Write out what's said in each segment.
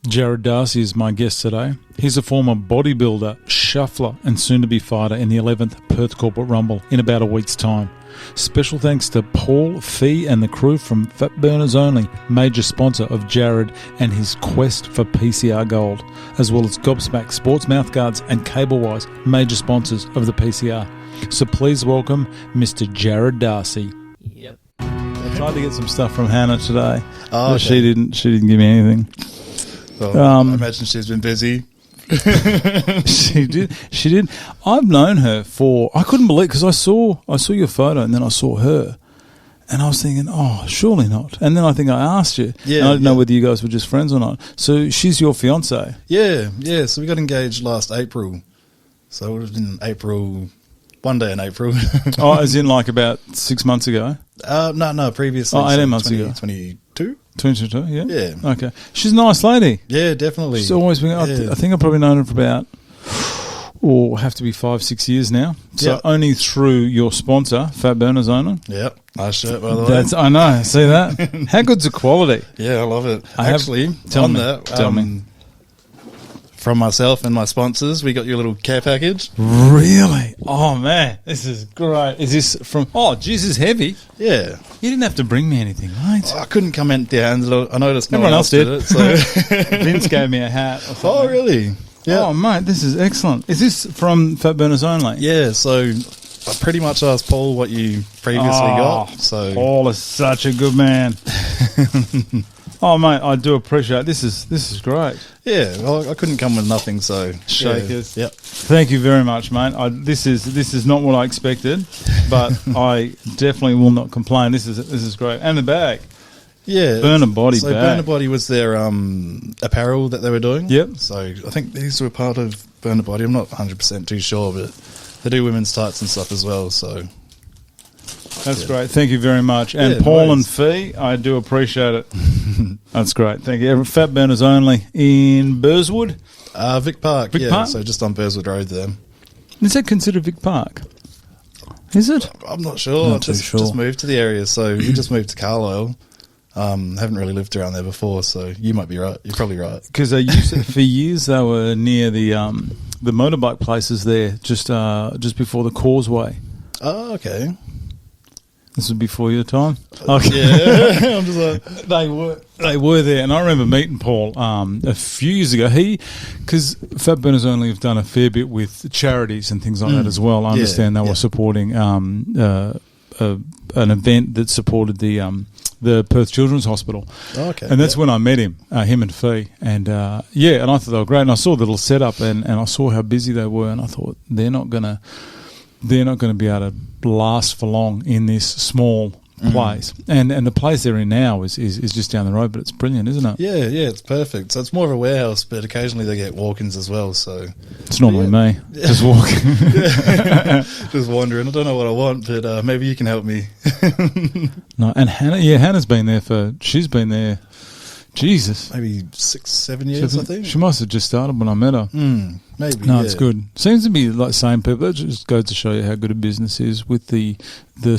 Jared Darcy is my guest today. He's a former bodybuilder, shuffler, and soon-to-be fighter in the 11th Perth Corporate Rumble in about a week's time. Special thanks to Paul, Fee, and the crew from Fat Burners Only, major sponsor of Jared and his quest for PCR Gold, as well as Gobsmack Sports Mouthguards and Cablewise, major sponsors of the PCR. So please welcome Mr. Jared Darcy. Yep. I tried to get some stuff from Hannah today, but okay. She didn't give me anything. Well, I imagine she's been busy. She did. I've known her for, I couldn't believe, because I saw your photo and then I saw her and I was thinking, oh, surely not. And then I think I asked you. Yeah, and I didn't know whether you guys were just friends or not. So she's your fiance. Yeah. So we got engaged last April. So it would have been April, one day in April. Oh, as in like about 6 months ago? No, previously. Oh, 18 months ago. 22? 22, yeah? Yeah. Okay. She's a nice lady. Yeah, definitely. She's always been, I think I've probably known her for about, have to be 5-6 years now. So yep. Only through your sponsor, Fat Burners Only. Yep. Nice shirt, by the way. I know. See that? How good's the quality? Yeah, I love it. Tell me. From myself and my sponsors, we got you a little care package. Really? Oh, man. This is great. Is this from... Oh, geez, this is heavy. Yeah. You didn't have to bring me anything, mate. I couldn't come empty hands. I noticed no Everyone else did it. So. Vince gave me a hat or something. Oh, really? Yeah. Oh, mate, this is excellent. Is this from Fat Burners Only? Yeah, so I pretty much asked Paul what you previously got. So Paul is such a good man. Oh, mate, I do appreciate it. This is great. Yeah, well, I couldn't come with nothing, so shakers. Yeah. Yep. Thank you very much, mate. This is not what I expected, but I definitely will not complain. This is great, and the bag. Yeah, Burner Body so bag. Burner Body was their apparel that they were doing. Yep. So I think these were part of Burner Body. I'm not 100% too sure, but they do women's tights and stuff as well. So that's great. Thank you very much. And Paul and Fee, I do appreciate it. That's great. Thank you. Fat Burners Only in Burswood? Vic Park. Vic Park? So just on Burswood Road there. Is that considered Vic Park? Is it? I'm not sure. Not too sure. Just moved to the area. So we just moved to Carlisle. Haven't really lived around there before, so you might be right. You're probably right. Because they used to, for years they were near the motorbike places there, just before the Causeway. Oh, okay. This was before your time. Okay. Yeah, I'm just like they were there, and I remember meeting Paul a few years ago. Because Fat Burners Only have done a fair bit with charities and things like that as well. I understand they were supporting an event that supported the Perth Children's Hospital. Oh, okay. And that's when I met him and Fee. And and I thought they were great. And I saw the little setup and I saw how busy they were, and I thought they're not gonna be able to last for long in this small place. And the place they're in now is just down the road, but it's brilliant, isn't it? Yeah, it's perfect. So it's more of a warehouse, but occasionally they get walk-ins as well. So it's normally me just walking, just wandering. I don't know what I want, but maybe you can help me. No, and Hannah's been there she's been there. Jesus, maybe 6-7 years. I think she must have just started when I met her. Maybe. No, it's good. Seems to be like the same people. That just goes to show you how good a business is with the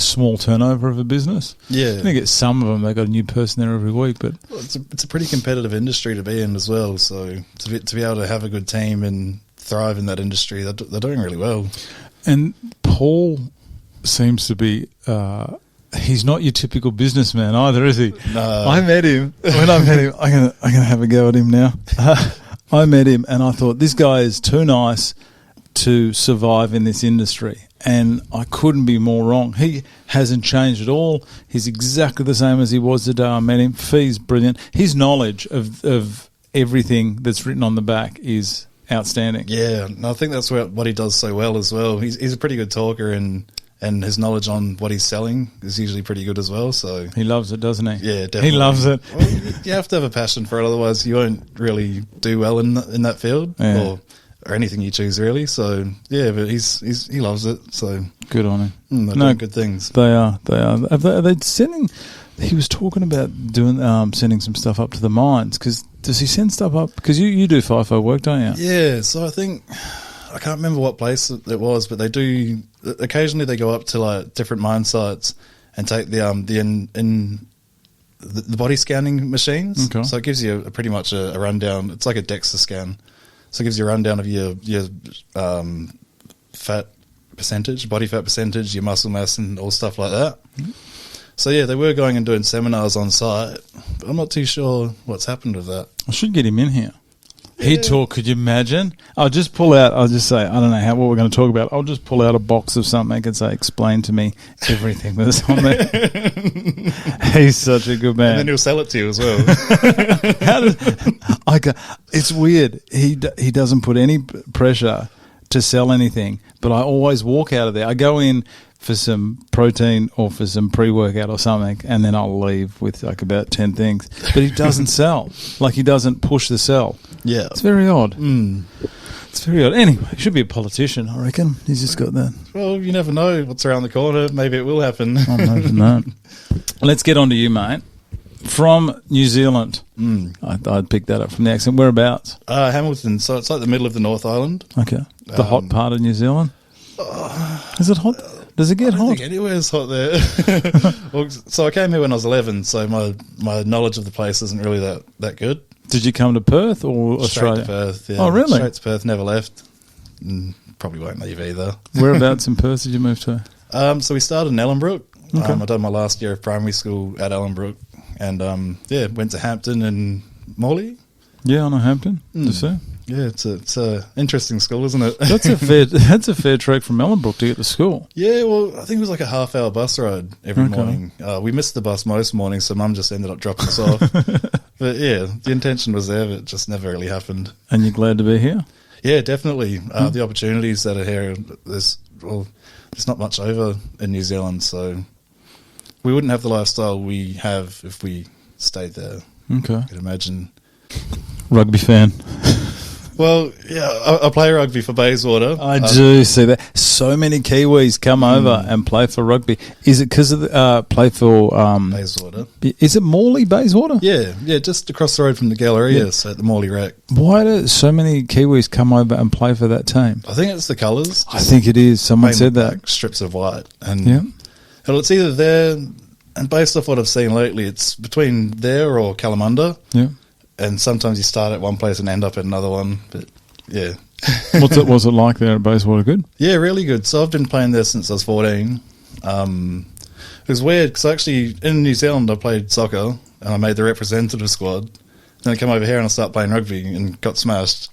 small turnover of a business. Yeah, I think it's some of them. They got a new person there every week, but it's a pretty competitive industry to be in as well. So to be able to have a good team and thrive in that industry, they're doing really well. And Paul seems to be. He's not your typical businessman either, is he? No. I met him. When I met him, I'm gonna have a go at him now. I met him and I thought, this guy is too nice to survive in this industry. And I couldn't be more wrong. He hasn't changed at all. He's exactly the same as he was the day I met him. Fee's brilliant. His knowledge of everything that's written on the back is outstanding. Yeah, and I think that's what he does so well as well. He's a pretty good talker, and his knowledge on what he's selling is usually pretty good as well. So he loves it, doesn't he? Yeah, definitely. He loves it. Well, you have to have a passion for it, otherwise you won't really do well in that field or anything you choose really. So yeah, but he loves it. So good on him. They're doing good things. They are. Are they sending? He was talking about sending some stuff up to the mines. Because does he send stuff up? Because you do FIFO work, don't you? Yeah. So I think. I can't remember what place it was, but they do occasionally. They go up to like different mine sites and take the the body scanning machines. Okay. So it gives you pretty much a rundown. It's like a DEXA scan. So it gives you a rundown of your fat percentage, body fat percentage, your muscle mass, and all stuff like that. Mm-hmm. So yeah, they were going and doing seminars on site, but I'm not too sure what's happened with that. I should get him in here. He'd talk, could you imagine? I'll just say, I don't know what we're going to talk about. I'll just pull out a box of something and say, explain to me everything that's on there. He's such a good man. And then he'll sell it to you as well. It's weird. He doesn't put any pressure to sell anything, but I always walk out of there. I go in for some protein or for some pre-workout or something, and then I'll leave with like about 10 things. But he doesn't sell. Like, he doesn't push the sell. Yeah. It's very odd. It's very odd. Anyway, he should be a politician, I reckon. He's just got that. Well, you never know what's around the corner. Maybe it will happen. I'm hoping that. Let's get on to you, mate. From New Zealand. I'd pick that up from the accent. Whereabouts? Hamilton. So it's like the middle of the North Island. Okay. The hot part of New Zealand? Is it hot? Does it get hot? I think anywhere's hot there. Well, so I came here when I was 11, so my knowledge of the place isn't really that good. Did you come to Perth or Australia? Straight to Perth, yeah. Oh, really? Straight to Perth, never left. Probably won't leave either. Whereabouts in Perth did you move to? So we started in Ellenbrook. Okay. I done my last year of primary school at Ellenbrook, and went to Hampton and Morley. Yeah, I know Hampton. To see. Yeah, it's a interesting school, isn't it? That's a fair trek from Ellenbrook to get to school. Yeah, well, I think it was like a half-hour bus ride every morning. We missed the bus most mornings, so Mum just ended up dropping us off. But yeah, the intention was there, but it just never really happened. And you're glad to be here? Yeah, definitely. The opportunities that are here, there's not much over in New Zealand, so we wouldn't have the lifestyle we have if we stayed there. Okay. I could imagine. Rugby fan. Well, yeah, I play rugby for Bayswater. I do see that. So many Kiwis come over and play for rugby. Is it because of the play for Bayswater? Is it Morley, Bayswater? Yeah, just across the road from the Galleria, so at the Morley Rec. Why do so many Kiwis come over and play for that team? I think it's the colours. I think it is. Someone said that. Black strips of white. And well, it's either there, and based off what I've seen lately, it's between there or Kalamunda. Yeah. And sometimes you start at one place and end up at another one. But yeah. Was it like there at Bayswater? Good? Yeah, really good. So I've been playing there since I was 14. It was weird because actually in New Zealand I played soccer and I made the representative squad. Then I came over here and I started playing rugby and got smashed.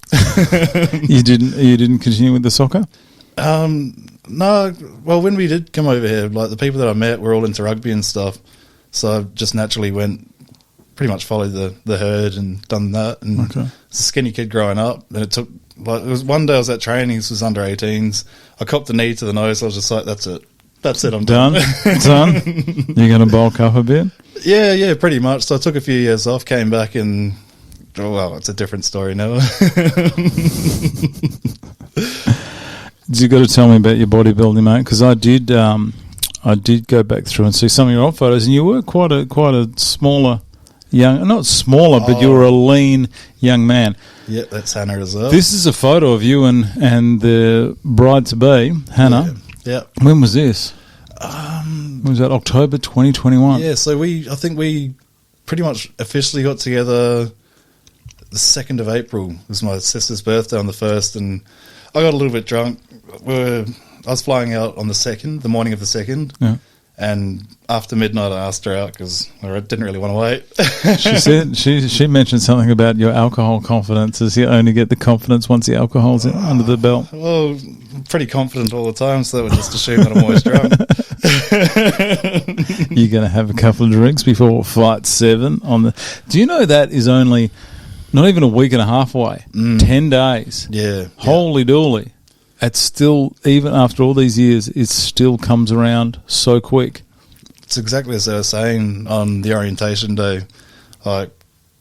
You didn't continue with the soccer? No. Well, when we did come over here, like the people that I met were all into rugby and stuff. So I just naturally pretty much followed the herd and done that. And I was a skinny kid growing up. And it took, it was one day I was at training, this was under 18s. I copped a knee to the nose. I was just like, that's it, I'm done. Done? You're going to bulk up a bit? Yeah, pretty much. So I took a few years off, came back and, it's a different story now. You got to tell me about your bodybuilding, mate, because I did go back through and see some of your old photos, and you were quite a smaller, not smaller, but you were a lean young man. Yeah, that's Hannah as well. This is a photo of you and the bride-to-be, Hannah. Yeah. When was this? When was that? October 2021? Yeah, so I think we pretty much officially got together the 2nd of April. It was my sister's birthday on the 1st, and I got a little bit drunk. I was flying out on the 2nd, the morning of the 2nd. Yeah. And after midnight, I asked her out because I didn't really want to wait. She said she mentioned something about your alcohol confidence. As you only get the confidence once the alcohol's under the belt. Well, I'm pretty confident all the time, so that would just assume that I'm always drunk. You're going to have a couple of drinks before flight 7 on the. Do you know that is only not even a week and a half away? 10 days. Yeah. Holy dooly. It's still, even after all these years, it still comes around so quick. It's exactly as I was saying on the orientation day. Like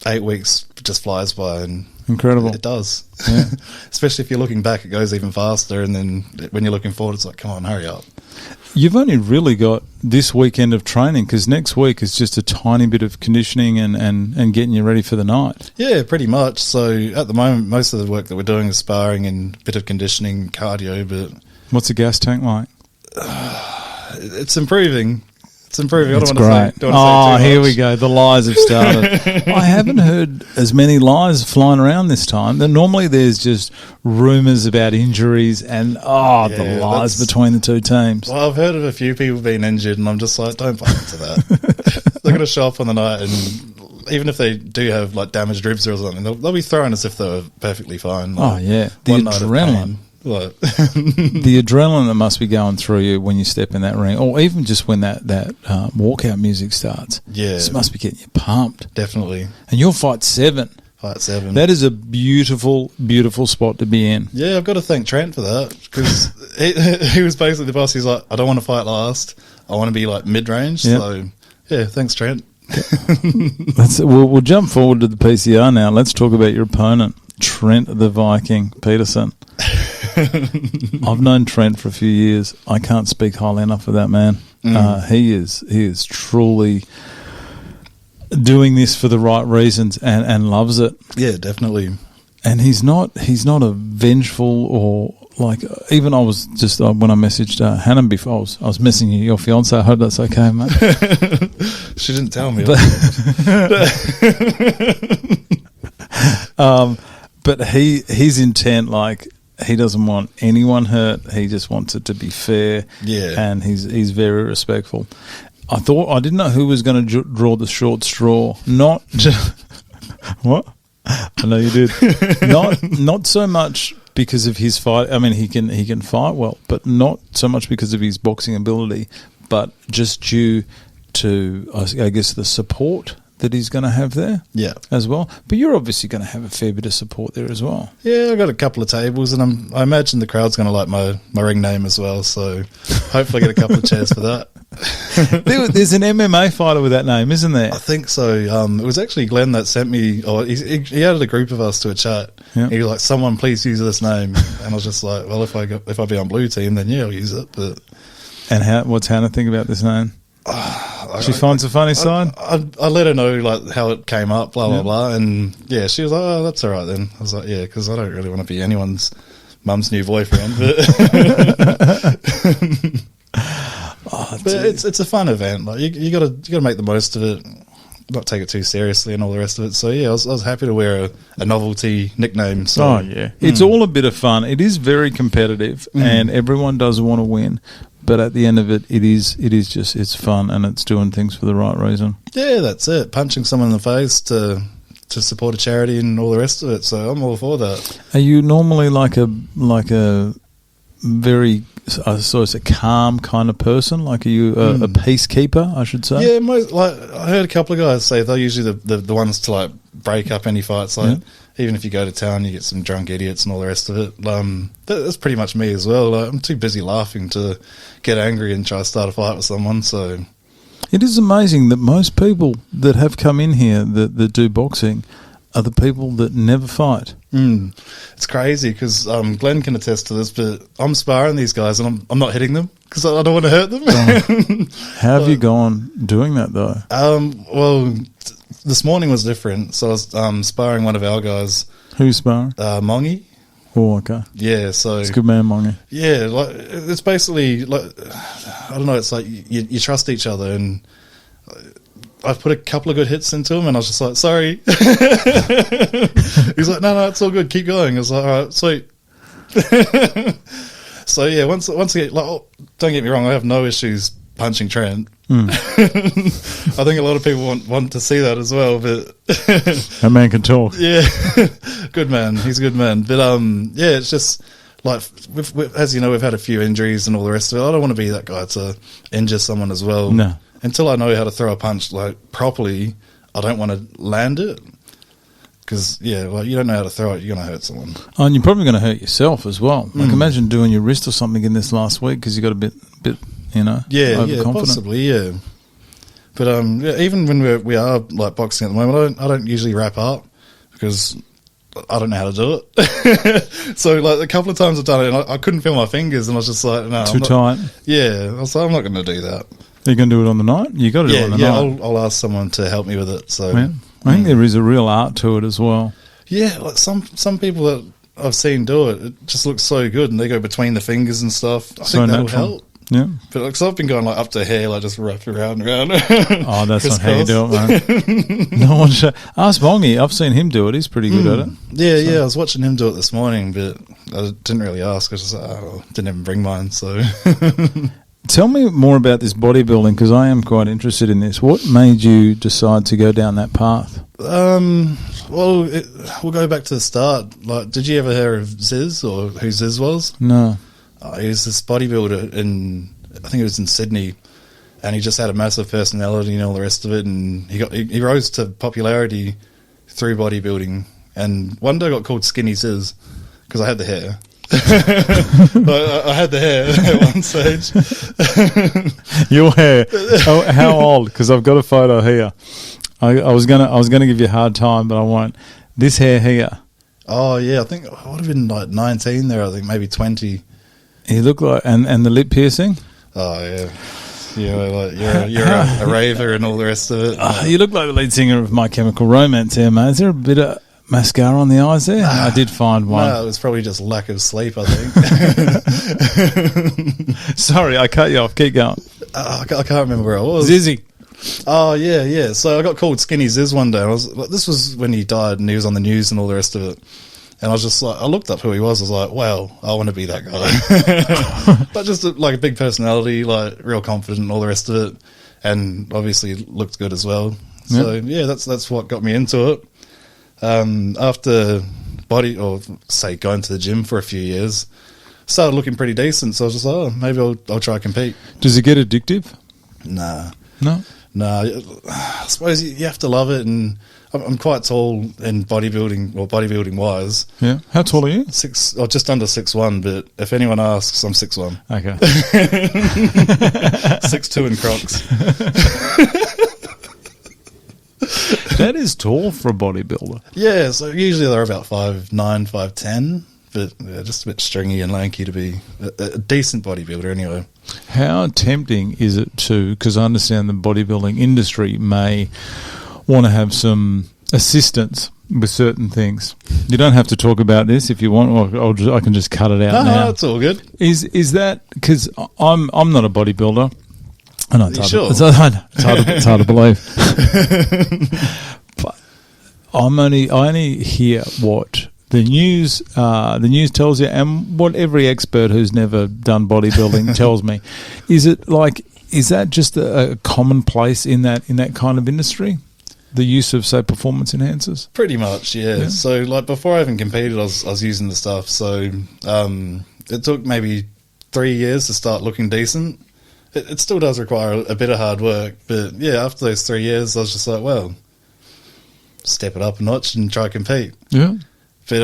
8 weeks just flies by, and incredible. It does. Yeah. Especially if you're looking back, it goes even faster. And then when you're looking forward, it's like, come on, hurry up. You've only really got this weekend of training because next week is just a tiny bit of conditioning and getting you ready for the night. Yeah, pretty much. So at the moment, most of the work that we're doing is sparring and a bit of conditioning, cardio. But what's the gas tank like? It's improving. It's improving. It's I great. don't want to say too here much. we go. The lies have started. I haven't heard as many lies flying around this time. Normally there's just rumours about injuries and, the lies between the two teams. Well, I've heard of a few people being injured, and I'm just like, don't buy into that. They're going to show up on the night, and even if they do have like damaged ribs or something, they'll be throwing as if they were perfectly fine. Like, the adrenaline. The adrenaline that must be going through you when you step in that ring, or even just when that walkout music starts. Yeah, this must be getting you pumped. Definitely. And you'll fight 7. That is a beautiful, beautiful spot to be in. Yeah, I've got to thank Trent for that, because he was basically the boss. He's like, I don't want to fight last. I want to be like mid-range. Yep. So, yeah, thanks, Trent. We'll jump forward to the PCR now. Let's talk about your opponent, Trent the Viking Peterson. I've known Trent for a few years. I can't speak highly enough of that man. He is truly doing this for the right reasons and loves it. Yeah, definitely. And he's not a vengeful or like, even I was just when I messaged Hannah before, I was messaging your fiance. I hope that's okay, mate. She didn't tell me. But his intent, like, he doesn't want anyone hurt. He just wants it to be fair. Yeah, and he's very respectful. I didn't know who was going to draw the short straw. Not what? I know you did. Not so much because of his fight. I mean, he can fight well, but not so much because of his boxing ability, but just due to, I guess, the support that he's going to have there, as well. But you're obviously going to have a fair bit of support there as well. Yeah, I've got a couple of tables, and I imagine the crowd's going to like my ring name as well. So hopefully, I get a couple of chairs for that. There's an MMA fighter with that name, isn't there? I think so. It was actually Glenn that sent me. He added a group of us to a chat. Yep. He was like, "Someone please use this name," and I was just like, "Well, if I be on blue team, then I'll use it." But what's Hannah think about this name? She finds a funny side. I let her know like how it came up, blah blah blah, and she was like, "Oh, that's all right then." I was like, "Yeah," because I don't really want to be anyone's mum's new boyfriend, but it's a fun event. Like you got to make the most of it, not take it too seriously, and all the rest of it. So I was happy to wear a novelty nickname. So it's all a bit of fun. It is very competitive, and everyone does want to win. But at the end of it, it is just, it's fun, and it's doing things for the right reason. Yeah, that's it. Punching someone in the face to support a charity and all the rest of it. So I'm all for that. Are you normally like a very, so it's a calm kind of person? Like, are you a peacekeeper, I should say? Yeah, I heard a couple of guys say they're usually the ones to like break up any fights. Like, even if you go to town, you get some drunk idiots and all the rest of it. That's pretty much me as well. Like, I'm too busy laughing to get angry and try to start a fight with someone. So it is amazing that most people that have come in here that do boxing are the people that never fight. It's crazy because Glenn can attest to this, but I'm sparring these guys and I'm not hitting them because I don't want to hurt them. How have you gone doing that though? Well, this morning was different. So I was sparring one of our guys. Who's sparring? Mongy. Oh, okay. Yeah, so it's a good man, Mongy. Yeah, like it's basically like, I don't know. It's like you trust each other, and I've put a couple of good hits into him, and I was just like, sorry. He's like, no, it's all good. Keep going. I was like, all right, sweet. So yeah, once I get, like, don't get me wrong, I have no issues punching Trent. I think a lot of people want to see that as well, but that man can talk. Yeah, good man. He's a good man. But yeah, it's just like as you know, we've had a few injuries and all the rest of it. I don't want to be that guy to injure someone as well. No, until I know how to throw a punch like properly, I don't want to land it. Because, like you don't know how to throw it, you're going to hurt someone. Oh, and you're probably going to hurt yourself as well. Like, imagine doing your wrist or something in this last week because you got a bit, overconfident. Yeah, possibly, yeah. But even when we are like boxing at the moment, I don't usually wrap up because I don't know how to do it. So like a couple of times I've done it, and I couldn't feel my fingers, and I was just like, no, too tight. Yeah, I was like, I'm not going to do that. Are you going to do it on the night? You got to do it on the night. I'll ask someone to help me with it. So I think there is a real art to it as well. Yeah, like some people that I've seen do it, it just looks so good, and they go between the fingers and stuff. I think that'll help. Yeah. But like, so I've been going like up to here, like just wrapped around and around. Oh, that's not how you do it, man. No one should. Ask Mongy. I've seen him do it. He's pretty good at it. Yeah. I was watching him do it this morning, but I didn't really ask. I just didn't even bring mine. So, tell me more about this bodybuilding, because I am quite interested in this. What made you decide to go down that path? Well, we'll go back to the start. Like, did you ever hear of Ziz, or who Ziz was? No. He was this bodybuilder I think it was in Sydney, and he just had a massive personality and all the rest of it, and he rose to popularity through bodybuilding. And one day I got called Skinny Ziz because I had the hair. I had the hair at one stage. Your hair. How old? Because I've got a photo here. I was gonna give you a hard time, but I won't. This hair here. Oh yeah, I think I would have been like 19 there. I think maybe 20. You look like and the lip piercing. Oh yeah, like you're a raver and all the rest of it. You look like the lead singer of My Chemical Romance here, man. Is there a bit of mascara on the eyes there? I did find one. No, it was probably just lack of sleep, I think. Sorry, I cut you off. Keep going. I can't remember where I was. Zizzy. Oh yeah. So I got called Skinny Ziz one day. This was when he died, and he was on the news and all the rest of it. And I was just like, I looked up who he was. I was like, wow, I want to be that guy. But just like a big personality, like real confident and all the rest of it. And obviously looked good as well. So yeah, that's what got me into it. After going to the gym for a few years, started looking pretty decent. So I was just like, maybe I'll try to compete. Does it get addictive? Nah. No? I suppose you have to love it, and I'm quite tall in bodybuilding, or bodybuilding wise. Yeah. How tall are you? Just under 6'1", but if anyone asks, I'm 6'1". Okay. 6'2" in Crocs. That is tall for a bodybuilder. Yeah, so usually they're about 5'9", 5'10", but yeah, just a bit stringy and lanky to be a decent bodybuilder anyway. How tempting is it because I understand the bodybuilding industry may want to have some assistance with certain things. You don't have to talk about this if you want, or I can just cut it out now. No, it's all good. Is that because I'm not a bodybuilder? I know it's hard to believe. But I only hear what the news tells you, and what every expert who's never done bodybuilding tells me. Is that just a commonplace in that kind of industry? The use of, say, performance enhancers? Pretty much, yeah. So, like, before I even competed, I was using the stuff. So, it took maybe 3 years to start looking decent. It still does require a bit of hard work, but yeah, after those 3 years, I was just like, well, step it up a notch and try to compete. Yeah. But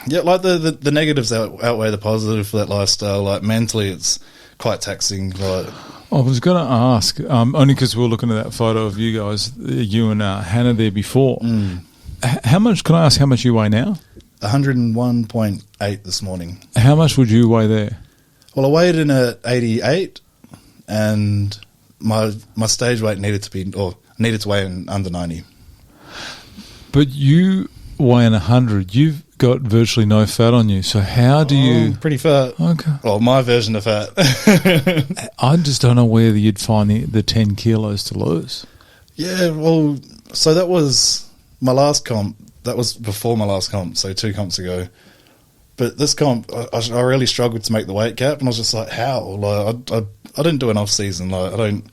yeah, like the negatives outweigh the positive for that lifestyle. Like mentally, it's quite taxing. Like, I was going to ask, only because we were looking at that photo of you guys, you and Hannah there before. How much? Can I ask how much you weigh now? 101.8 this morning. How much would you weigh there? Well, I weighed in at 88, and my stage weight needed to weigh in under 90. But you weigh in 100. You've got virtually no fat on you. So how do you? Pretty fat. Okay. Well, my version of fat. I just don't know whether you'd find the 10 kilos to lose. Yeah. Well, so that was my last comp. That was before my last comp, so 2 comps ago. But this comp, I really struggled to make the weight cap, and I was just like, how? Like, I didn't do an off season. Like, I don't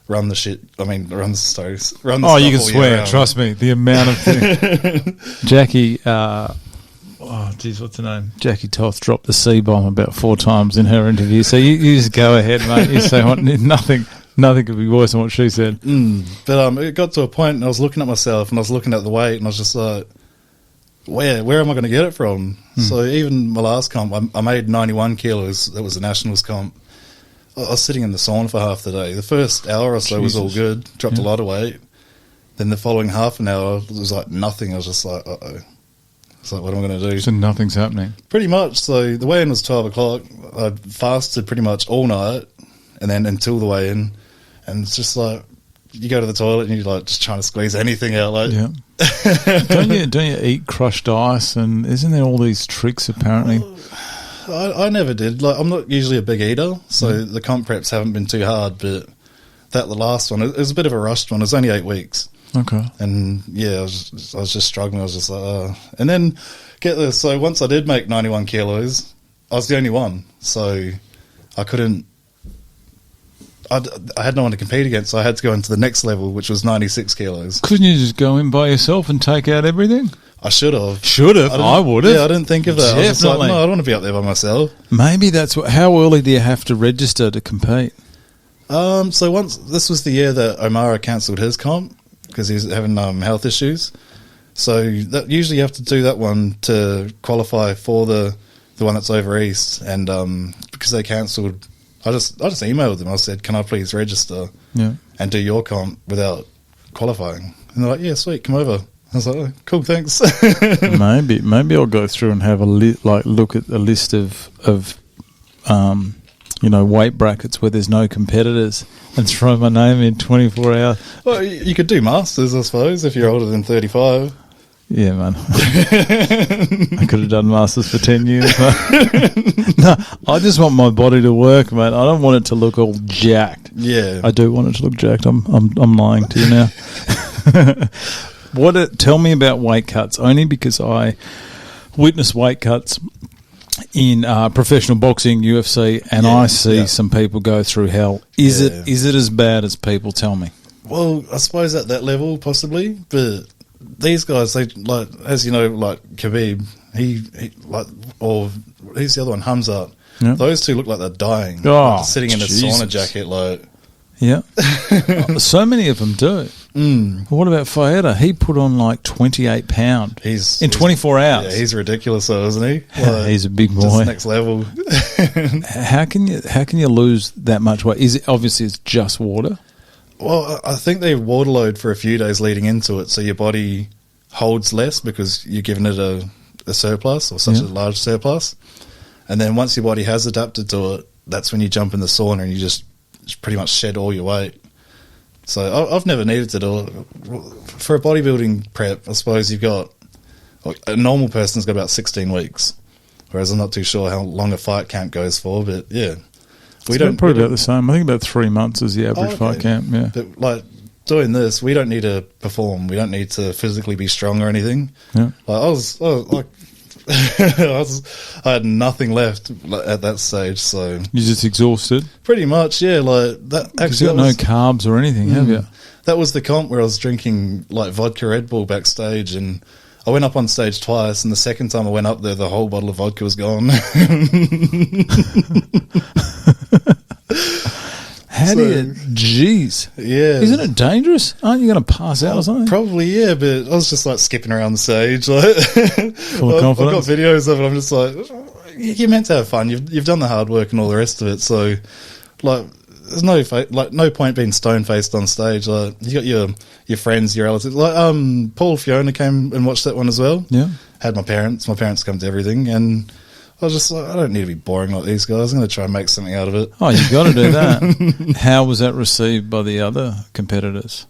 run the shit. I mean, run the stories. Run the stuff you can swear. Trust me, the amount of things. Jackie, what's her name? Jackie Toth dropped the C-bomb about 4 times in her interview. So you just go ahead, mate. You say nothing could be worse than what she said. But it got to a point, and I was looking at myself, and I was looking at the weight, and I was just like, where am I going to get it from? So even my last comp, I made 91 kilos. That was a nationals comp. I was sitting in the sauna for half the day. The first hour or so was all good. Dropped a lot of weight. Then the following half an hour, it was like nothing. I was just like, uh-oh. It's like, what am I going to do? So nothing's happening. Pretty much. So the weigh-in was 12 o'clock. I fasted pretty much all night, and then until the weigh-in. And it's just like, you go to the toilet and you're like just trying to squeeze anything out. Like, yeah. don't you eat crushed ice? And isn't there all these tricks apparently? I never did. Like, I'm not usually a big eater, so the comp preps haven't been too hard. But the last one, it was a bit of a rushed one. It was only 8 weeks. Okay. And yeah, I was just struggling. I was just like, and then get this. So once I did make 91 kilos, I was the only one. So I couldn't. I had no one to compete against, so I had to go into the next level, which was 96 kilos. Couldn't you just go in by yourself and take out everything? I should have. I would have. Yeah, I didn't think of that. Definitely. I was just like, no, I don't want to be up there by myself. Maybe that's what. How early do you have to register to compete? So this was the year that O'Mara cancelled his comp because he was having health issues. So that usually you have to do that one to qualify for the one that's over east, and because they cancelled. I just emailed them. I said, can I please register and do your comp without qualifying? And they're like, yeah, sweet, come over. I was like, oh, cool, thanks. maybe I'll go through and have a look at a list of weight brackets where there's no competitors and throw my name in 24 hours. Well, you could do masters, I suppose, if you're older than 35. Yeah, man. I could have done masters for 10 years. No, I just want my body to work, man. I don't want it to look all jacked. Yeah, I do want it to look jacked. I'm lying to you now. Tell me about weight cuts, only because I witness weight cuts in professional boxing, UFC, and I see some people go through hell. Is it as bad as people tell me? Well, I suppose at that level, possibly, but these guys, they like, as you know, like Khabib, he or who's the other one, Hamzat. Yeah. Those two look like they're dying, sitting in a sauna jacket, like. Yeah, so many of them do. What about Fayeda? He put on like 28 pounds in 24 hours. Yeah, he's ridiculous, though, isn't he? Like, he's a big boy. Just next level. How can you lose that much weight? Is it obviously it's just water? Well, I think they water load for a few days leading into it, so your body holds less because you're giving it a surplus or such a large surplus. And then once your body has adapted to it, that's when you jump in the sauna and you just pretty much shed all your weight. So I've never needed to do it. For a bodybuilding prep, I suppose you've got, a normal person's got about 16 weeks, whereas I'm not too sure how long a fight camp goes for, but yeah. Probably about the same. I think about 3 months is the average fight camp, yeah. But like doing this, we don't need to perform. We don't need to physically be strong or anything. Yeah. Like I was like, I had nothing left at that stage, so you're just exhausted. Pretty much, yeah. Like that. Actually, you got no carbs or anything, have you? That was the comp where I was drinking like vodka Red Bull backstage, and I went up on stage twice. And the second time I went up there, the whole bottle of vodka was gone. Jeez. Yeah. Isn't it dangerous? Aren't you going to pass out or something? Probably, yeah, but I was just like skipping around the stage. Like, full of confidence. I've got videos of it. I'm just like, you're meant to have fun. You've done the hard work and all the rest of it. So, like, there's no point being stone-faced on stage. Like, you got your friends, your relatives. Like, Paul Fiona came and watched that one as well. Yeah. Had my parents. My parents come to everything, and I was just like, I don't need to be boring like these guys. I'm going to try and make something out of it. Oh, you've got to do that. How was that received by the other competitors?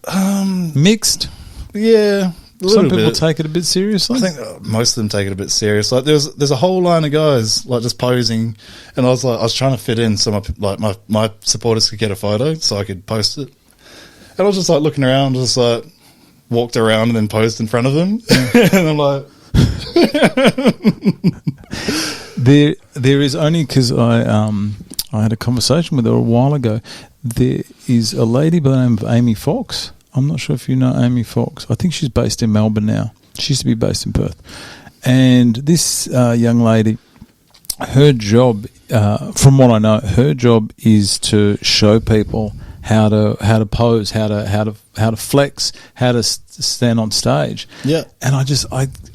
Mixed. Yeah, some people take it a bit seriously. I think most of them take it a bit serious. Like there's a whole line of guys like just posing, and I was trying to fit in so my supporters could get a photo so I could post it. And I was just like looking around, just like walked around and then posed in front of them, and I'm like. There is only because I had a conversation with her a while ago. There is a lady by the name of Amy Fox. I'm not sure if you know Amy Fox. I think she's based in Melbourne now. She used to be based in Perth. And this young lady, her job, from what I know, her job is to show people how to pose, how to flex, how to stand on stage. Yeah. And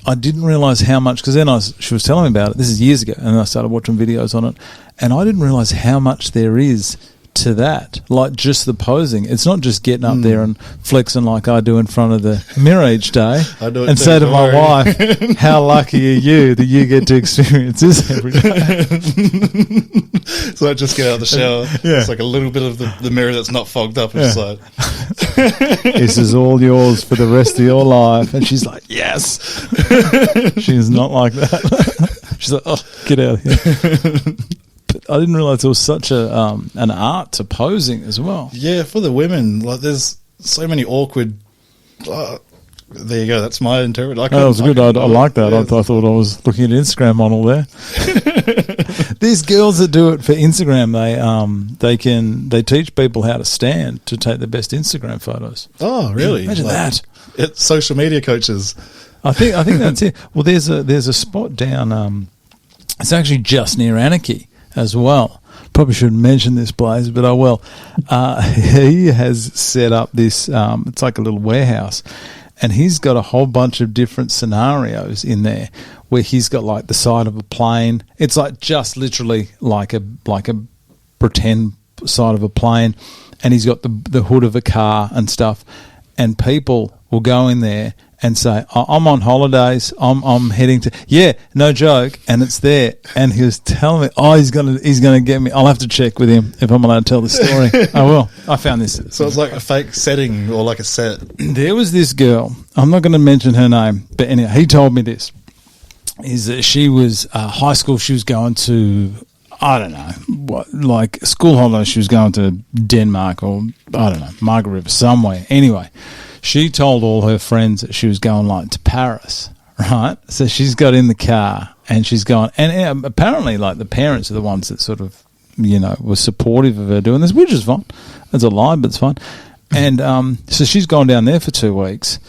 I didn't realize how much, because then she was telling me about it. This is years ago, and I started watching videos on it, and I didn't realize how much there is to that, like just the posing. It's not just getting up there and flexing like I do in front of the mirror each day and say to my wife, how lucky are you that you get to experience this every day. So I just get out of the shower. Yeah. It's like a little bit of the mirror that's not fogged up. It's like, this is all yours for the rest of your life. And she's like, yes. She's not like that. She's like, oh, get out of here. But I didn't realise there was such an art to posing as well. Yeah, for the women, like there's so many awkward. There you go. That's my interpretation. That was good. I like that. Yeah. I thought I was looking at Instagram model there. These girls that do it for Instagram, they teach people how to stand to take the best Instagram photos. Oh, really? Imagine that. It's social media coaches. I think that's it. Well, there's a spot down. It's actually just near Anarchy as well. Probably shouldn't mention this place, but I will. He has set up this. It's like a little warehouse. And he's got a whole bunch of different scenarios in there where he's got like the side of a plane. It's like just literally like a pretend side of a plane, and he's got the hood of a car and stuff. And people will go in there and say, I'm on holidays, I'm heading to, yeah, no joke, and it's there. And he was telling me, he's gonna get me. I'll have to check with him if I'm allowed to tell the story. I will. I found this. So it's like a fake setting or like a set. There was this girl, I'm not going to mention her name, but anyhow, he told me this, is that she was high school, she was going to, I don't know, what, like school holidays, she was going to Denmark or, I don't know, Margaret River, somewhere. Anyway, she told all her friends that she was going like to Paris, right? So she's got in the car and she's gone, and apparently like the parents are the ones that sort of, were supportive of her doing this, which is fine. It's a lie, but it's fine. And so she's gone down there for 2 weeks,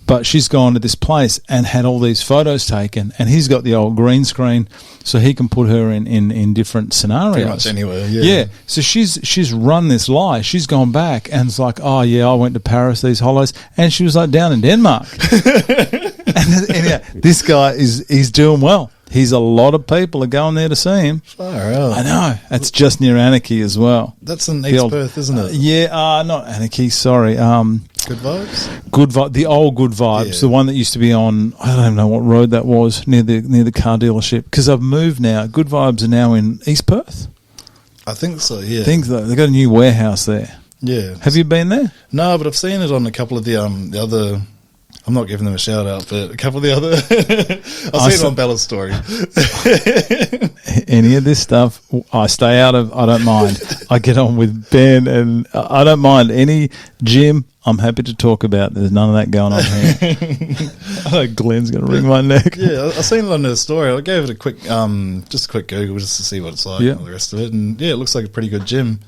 but she's gone to this place and had all these photos taken, and he's got the old green screen so he can put her in different scenarios. Pretty much anywhere, yeah. Yeah, so she's run this lie. She's gone back and it's like, oh, yeah, I went to Paris these holidays, and she was like down in Denmark. and yeah, this guy he's doing well. He's a lot of people are going there to see him. Far out. I know. It's just near Anarchy as well. That's in East Perth, isn't it? Yeah, not Anarchy, sorry. Good Vibes? The old Good Vibes, yeah. The one that used to be on, I don't even know what road that was, near the car dealership. Because I've moved now. Good Vibes are now in East Perth. I think so, yeah. They've got a new warehouse there. Yeah. Have you been there? No, but I've seen it on a couple of the other... I'm not giving them a shout out, but a couple of the other... I've seen it on Bella's story. Any of this stuff, I stay out of. I don't mind. I get on with Ben, and I don't mind any gym. I'm happy to talk about. There's none of that going on here. I know Glenn's going to wring my neck. Yeah, I've seen it on the story. I gave it a quick Google just to see what it's like and all the rest of it. And yeah, it looks like a pretty good gym.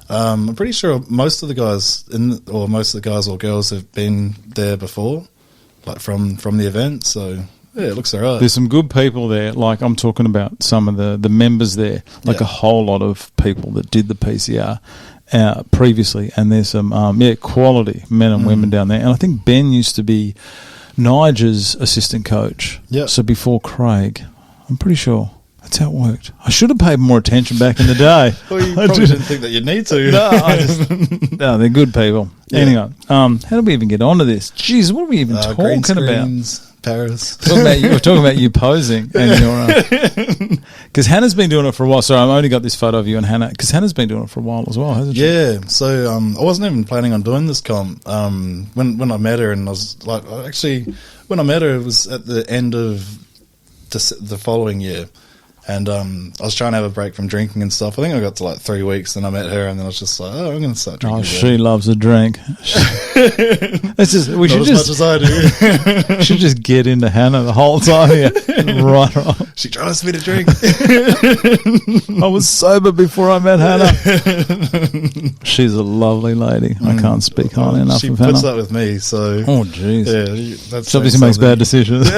I'm pretty sure most of the guys or girls have been there before, like from the event. So yeah, it looks alright. There's some good people there. Like I'm talking about some of the members there, like a whole lot of people that did the PCR previously, and there's some quality men and women down there. And I think Ben used to be Nigel's assistant coach. Yeah. So before Craig, I'm pretty sure. That's how it worked. I should have paid more attention back in the day. Well, you probably didn't think that you'd need to. No, they're good people. Yeah. Anyway, how do we even get onto this? Jeez, what are we even talking about? Paris. We're talking about you posing, and your because Hannah's been doing it for a while. Sorry, I've only got this photo of you and Hannah because Hannah's been doing it for a while as well, hasn't she? Yeah. So I wasn't even planning on doing this comp. When I met her, and I was like, when I met her, it was at the end of the following year. And I was trying to have a break from drinking and stuff. I think I got to like 3 weeks, and I met her, and then I was just like, "Oh, I'm going to start drinking." Oh, she loves a drink. It's just Not as much as I do. Should just get into Hannah the whole time here, right on. She tries me to drink. I was sober before I met Hannah. She's a lovely lady. I can't speak highly enough of Hannah. She puts up with me, so jeez. Yeah, that's she obviously makes bad decisions.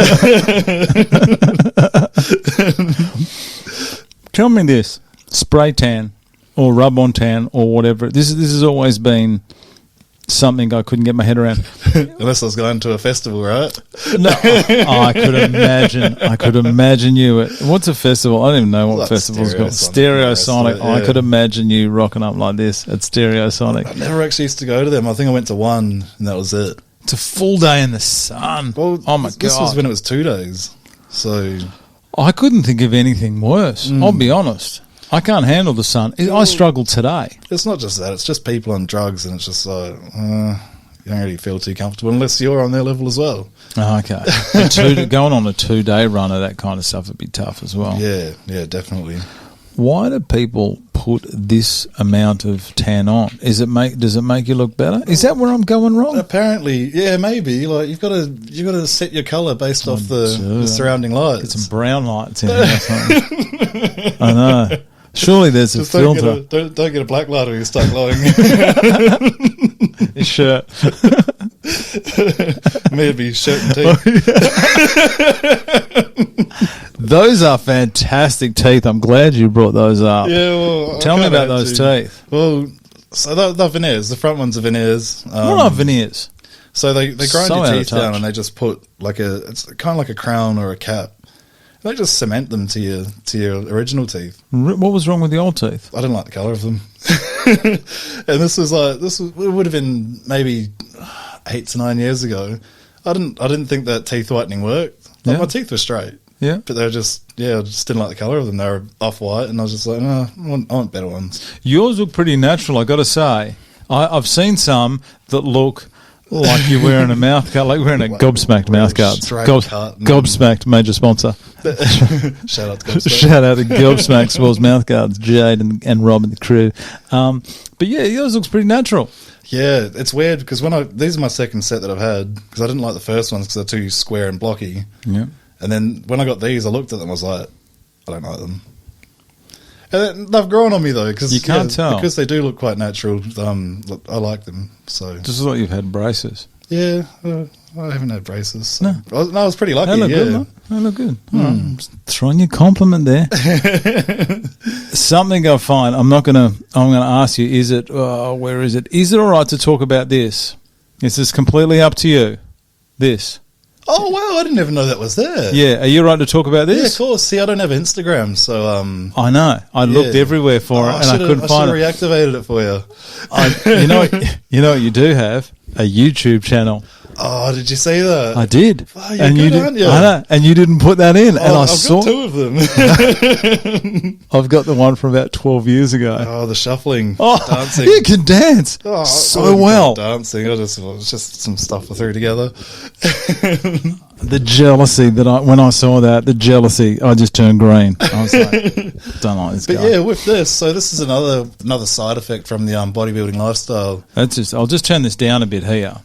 Tell me this: spray tan or rub on tan or whatever. This has always been something I couldn't get my head around. Unless I was going to a festival, right? No, I could imagine. I could imagine you at what's a festival? I don't even know what festival's called. Stereosonic. Yeah. I could imagine you rocking up like this at Stereosonic. I never actually used to go to them. I think I went to one, and that was it. It's a full day in the sun. Well, oh my god! This was when it was 2 days. So I couldn't think of anything worse. I'll be honest. I can't handle the sun. I struggled today. It's not just that. It's just people on drugs, and it's just like, you don't really feel too comfortable unless you're on their level as well. Oh, okay. Going on a 2-day run of that kind of stuff would be tough as well. Yeah, definitely. Why do people put this amount of tan on? Does it make you look better? Is that where I'm going wrong? Apparently, yeah, maybe. Like you've got to set your colour based off the surrounding lights. Get some brown lights in there or something. I know. Surely there's just a filter. Don't get a black light or you start glowing. His shirt. Maybe shirt and teeth. Those are fantastic teeth. I'm glad you brought those up. Yeah, well, tell me about those teeth. Well, so they're veneers. The front ones are veneers. What are veneers? So they grind your teeth down and they just put it's kind of like a crown or a cap. They just cement them to your original teeth. What was wrong with the old teeth? I didn't like the colour of them. And it would have been maybe 8 to 9 years ago. I didn't think that teeth whitening worked. Like, my teeth were straight. Yeah. But they were I just didn't like the colour of them. They were off-white, and I was just like, no, I want better ones. Yours look pretty natural, I got to say. I've seen some that look like you're wearing a mouth guard, like wearing a Gobsmacked mouth guard. Gobsmacked, major sponsor. Shout out to Gobsmacked. Shout out to Gobsmacked, Swells Mouth Guards, Jade and Rob and the crew. But yeah, yours looks pretty natural. Yeah, it's weird because these are my second set that I've had because I didn't like the first ones because they're too square and blocky. Yeah. And then when I got these, I looked at them, I was like, I don't like them. And they've grown on me though, because you can't tell because they do look quite natural. I like them. So just like you've had braces. Yeah, I haven't had braces. So. No, I was pretty lucky. They look good, man. They look good. Just throwing you a compliment there. Something I find. I'm gonna ask you. Is it? Where is it? Is it all right to talk about this? This is completely up to you. This. Oh, wow, I didn't even know that was there. Yeah, are you right to talk about this? Yeah, of course. See, I don't have Instagram, so... I know. I looked everywhere for it, and I couldn't find it. I should have reactivated it for you. You know what you do have? A YouTube channel. Oh, did you see that? I did. Oh, you're good, aren't you? I know, and you didn't put that in. And I've got 2 of them. I've got the one from about 12 years ago. Oh, the shuffling, dancing. You can dance so well. Dancing, it was just some stuff I threw together. The jealousy when I saw that, I just turned green. I was like, don't like this guy. But yeah, with this, so this is another side effect from the bodybuilding lifestyle. I'll just turn this down a bit here.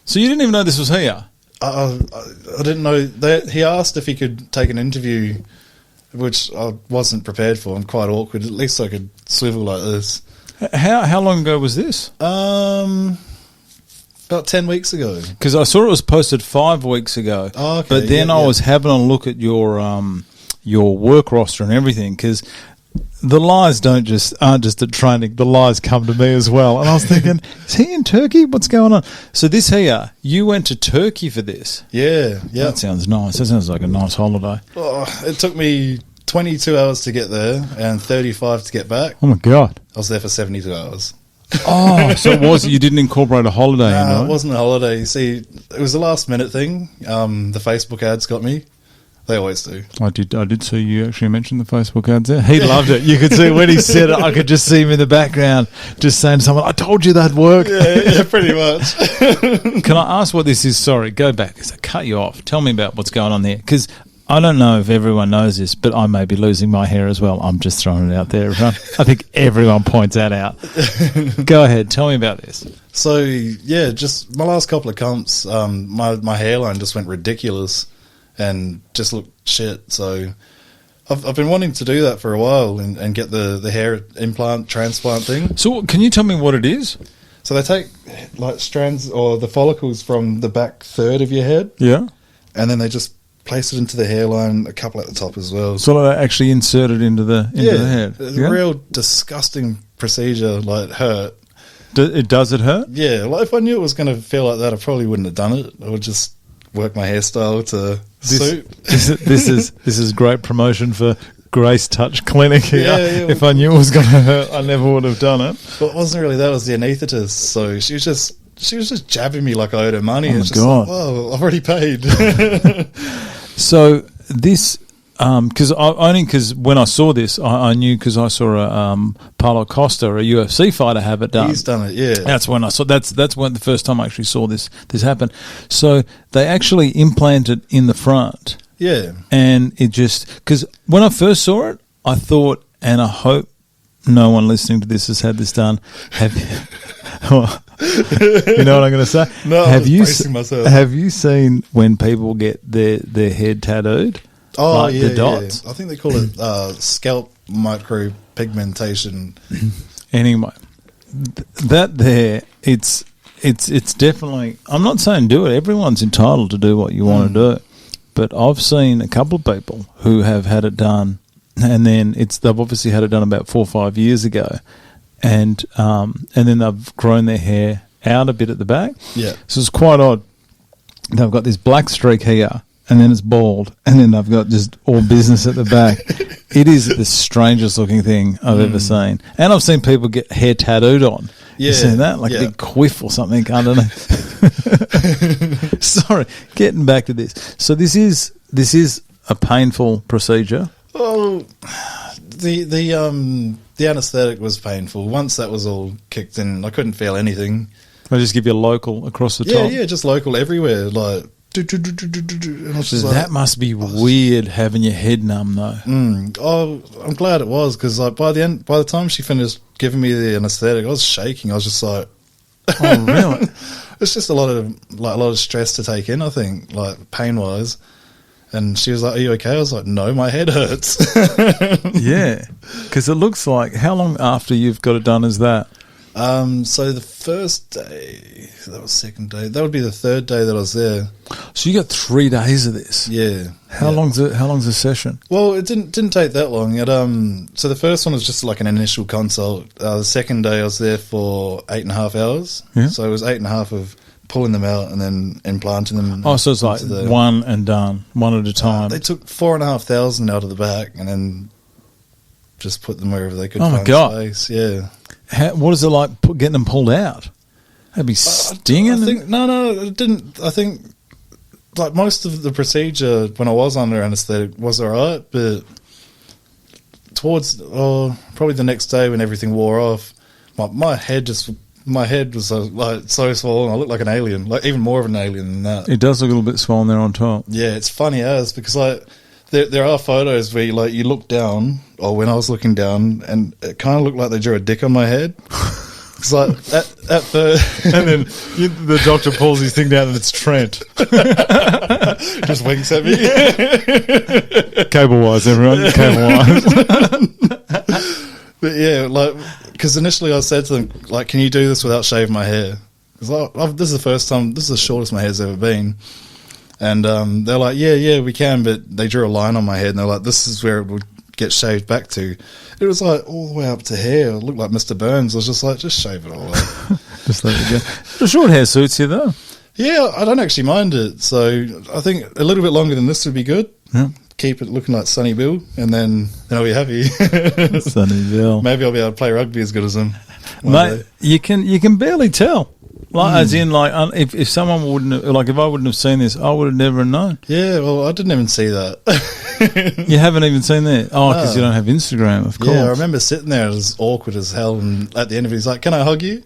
So you didn't even know this was here? I didn't know that. He asked if he could take an interview, which I wasn't prepared for. I'm quite awkward. At least I could swivel like this. How long ago was this? About 10 weeks ago. Because I saw it was posted 5 weeks ago. Oh, okay. But then I was having a look at your work roster and everything, because the lies aren't just at training. The lies come to me as well. And I was thinking, is he in Turkey? What's going on? So this here, you went to Turkey for this. Yeah. That sounds nice. That sounds like a nice holiday. Oh, it took me 22 hours to get there and 35 to get back. Oh, my God. I was there for 72 hours. Oh, so you didn't incorporate a holiday? No, it wasn't a holiday. See, it was a last minute thing. The Facebook ads got me. They always do. I did see you actually mention the Facebook ads there. He loved it. You could see when he said it, I could just see him in the background just saying to someone, I told you that'd work. Yeah, pretty much. Can I ask what this is? Sorry, go back because I cut you off. Tell me about what's going on there, because I don't know if everyone knows this, but I may be losing my hair as well. I'm just throwing it out there. I think everyone points that out. Go ahead. Tell me about this. So, yeah, just my last couple of comps, my hairline just went ridiculous and just looked shit. So I've been wanting to do that for a while and get the hair implant transplant thing. So can you tell me what it is? So they take like strands or the follicles from the back third of your head. Yeah. And then they just place it into the hairline, a couple at the top as well. So they actually insert it into the head. It's a real disgusting procedure. Like, it hurt. Does it hurt? Yeah. Like, if I knew it was going to feel like that, I probably wouldn't have done it. I would just work my hairstyle to suit. This is great promotion for Grace Touch Clinic here. Yeah. If I knew it was going to hurt, I never would have done it. But it wasn't really that. It was the anaesthetist. So she was just jabbing me like I owed her money. Oh, my God. God. Like, whoa, I've already paid. So this, Because when I saw this, I knew because I saw a Paulo Costa, a UFC fighter, have it done. He's done it, yeah. That's when I saw. That's when the first time I actually saw this happen. So they actually implant it in the front. Yeah. And it just, because when I first saw it, I thought, and I hope no one listening to this has had this done. You know what I'm going to say? No, have I was bracing myself. Have you seen when people get their head tattooed? Oh, like yeah, the dots? yeah. I think they call it scalp micropigmentation. Anyway, that there, it's definitely, I'm not saying do it. Everyone's entitled to do what you want to do. But I've seen a couple of people who have had it done, and then they've obviously had it done about 4 or 5 years ago, and then they've grown their hair out a bit at the back. Yeah. So it's quite odd. They've got this black streak here, and then it's bald, and then they've got just all business at the back. It is the strangest looking thing I've ever seen. And I've seen people get hair tattooed on. Yeah. You seen that? Like a big quiff or something underneath. Sorry, getting back to this. So this is a painful procedure. Oh, the anaesthetic was painful. Once that was all kicked in, I couldn't feel anything. They just give you a local across the top? Yeah, just local everywhere. Like, and I was just that must be weird having your head numb though. Oh, I'm glad it was, because like by the time she finished giving me the anaesthetic, I was shaking. I was just like, oh really? It's just a lot of stress to take in, I think, like pain wise. And she was like, "Are you okay?" I was like, "No, my head hurts." Yeah, because it looks like, how long after you've got it done is that? So the first day, that was second day. That would be the third day that I was there. So you got 3 days of this. Yeah. How long's the session? Well, it didn't take that long. So the first one was just like an initial consult. The second day I was there for 8.5 hours. Yeah. So it was 8.5 of pulling them out and then implanting them. Oh, so it's like one and done, one at a time. They took 4,500 out of the back and then just put them wherever they could Oh my find God. space. Yeah. What is it like getting them pulled out? That'd be stinging. I think no, it didn't. I think like most of the procedure when I was under anaesthetic was alright, but towards probably the next day when everything wore off, my head was like so swollen. I looked like an alien, like even more of an alien than that. It does look a little bit swollen there on top. Yeah, it's funny as because like there are photos where you look down, or when I was looking down, and it kind of looked like they drew a dick on my head. It's like at first, and then the doctor pulls his thing down and it's Trent. Just winks at me. Cable wise, everyone. Cable wise. But yeah, like, because initially I said to them, like, can you do this without shaving my hair? Because this is the first time, this is the shortest my hair's ever been. And they're like, yeah, we can, but they drew a line on my head and they're like, this is where it would get shaved back to. It was like all the way up to hair. It looked like Mr. Burns. I was just like, just shave it all up. Just let it go. The short hair suits you though. Yeah, I don't actually mind it. So I think a little bit longer than this would be good. Yeah. Keep it looking like Sonny Bill, and then I'll be happy. Sonny Bill. Maybe I'll be able to play rugby as good as him. Mate, you can barely tell. Like, as in, like, if someone wouldn't have, like, if I wouldn't have seen this, I would have never known. Yeah, well, I didn't even see that. You haven't even seen that? Oh, because you don't have Instagram, of course. Yeah, I remember sitting there, it was awkward as hell, and at the end of it, he's like, can I hug you?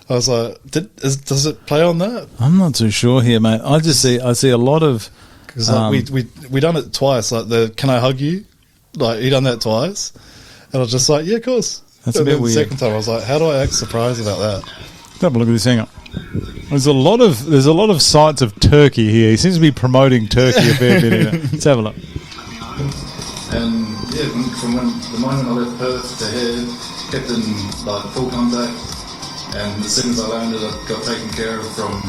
I was like, does it play on that? I'm not too sure here, mate. I see a lot of... Because we done it twice, like the can I hug you? Like, he done that twice. And I was just like, yeah, of course. That's and a bit then weird. The second time, I was like, how do I act surprised about that? Have a look at this. Hang on. There's a lot of sites of Turkey here. He seems to be promoting Turkey a fair bit here. Let's have a look. And yeah, from the moment I left Perth to here, kept in like full contact. And as soon as I landed, I got taken care of from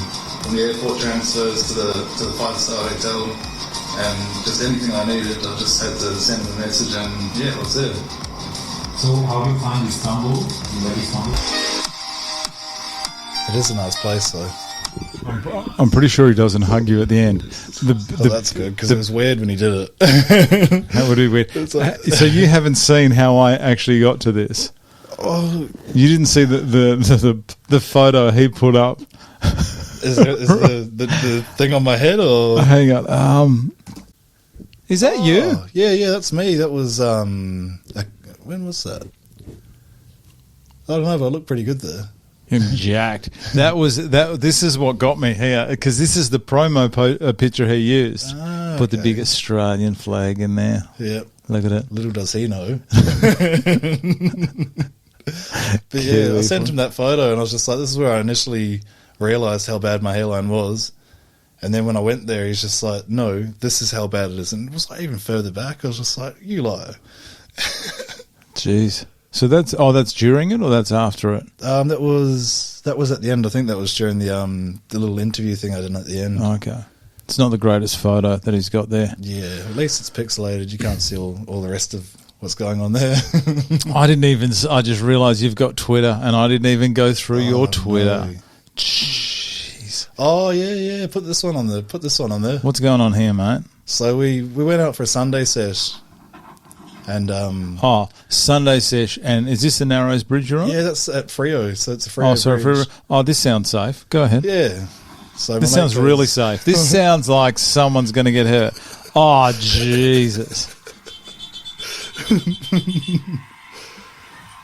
the airport transfers to the 5-star hotel, and just anything I needed, I just had to send them a message, and yeah, that was it. So how do you find Istanbul? You like Istanbul? It is a nice place, though. I'm pretty sure he doesn't hug you at the end. That's good, because it was weird when he did it. That would be weird. Like, so you haven't seen how I actually got to this? Oh, you didn't see the photo he put up? Is the thing on my head, or hang on? Is that you? Yeah, that's me. That was when was that? I don't know, but I look pretty good there. You're jacked. This is what got me here, because this is the promo picture he used. Put the big Australian flag in there. Yep. Look at it. Little does he know. But yeah, I sent him that photo and I was just like, this is where I initially realised how bad my hairline was. And then when I went there, he's just like, no, this is how bad it is. And it was like even further back. I was just like, you liar. Jeez. So that's during it or that's after it? That was at the end. I think that was during the little interview thing I did at the end. Oh, okay. It's not the greatest photo that he's got there. Yeah, at least it's pixelated. You can't see all the rest of what's going on there. I just realised you've got Twitter and I didn't even go through your Twitter. No. Jeez. Oh, yeah. Put this one on there. What's going on here, mate? So we went out for a Sunday sesh. And Sunday sesh. And is this the Narrows Bridge you're on? Yeah, that's at Freo. So it's a Freo Bridge. Oh, this sounds safe. Go ahead. Yeah. So this sounds really safe. This sounds like someone's going to get hurt. Oh, Jesus.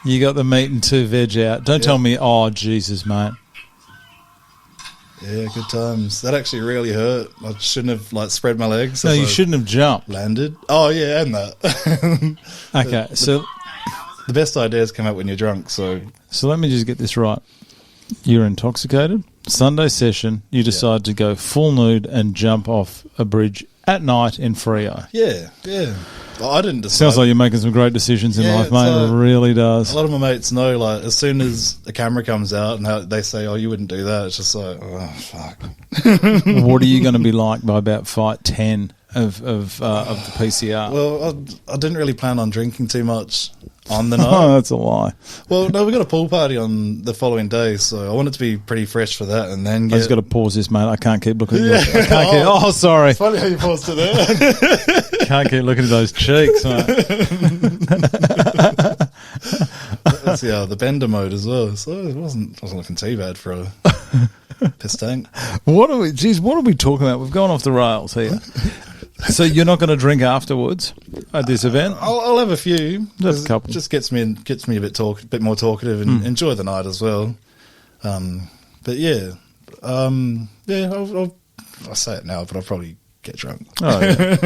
You got the meat and 2 veg out. Don't tell me, oh, Jesus, mate. Yeah, good times. That actually really hurt. I shouldn't have spread my legs. No, you shouldn't have jumped. Landed. Oh, yeah, and that. Okay, so the best ideas come out when you're drunk. So let me just get this right. You're intoxicated. Sunday session, you decide to go full nude and jump off a bridge at night in Freo. Yeah. Well, I didn't decide. Sounds like you're making some great decisions in life, mate. It really does. A lot of my mates know, like, as soon as the camera comes out and they say, oh, you wouldn't do that, it's just like, oh, fuck. What are you going to be like by about fight 10 of the PCR? Well, I didn't really plan on drinking too much on the night. Oh, that's a lie. Well, no, we got a pool party on the following day, so I wanted to be pretty fresh for that, and then I just got to pause this, mate. I can't keep looking at you. Oh, sorry. It's funny how you paused it there. Can't keep looking at those cheeks, mate. That's the bender mode as well, so it wasn't looking too bad for a piss tank. What are we talking about? We've gone off the rails here. So you're not going to drink afterwards at this event? I'll have a few. Just a couple. It just gets me a bit more talkative and enjoy the night as well. But yeah, I'll say it now, but I'll probably get drunk. Oh yeah.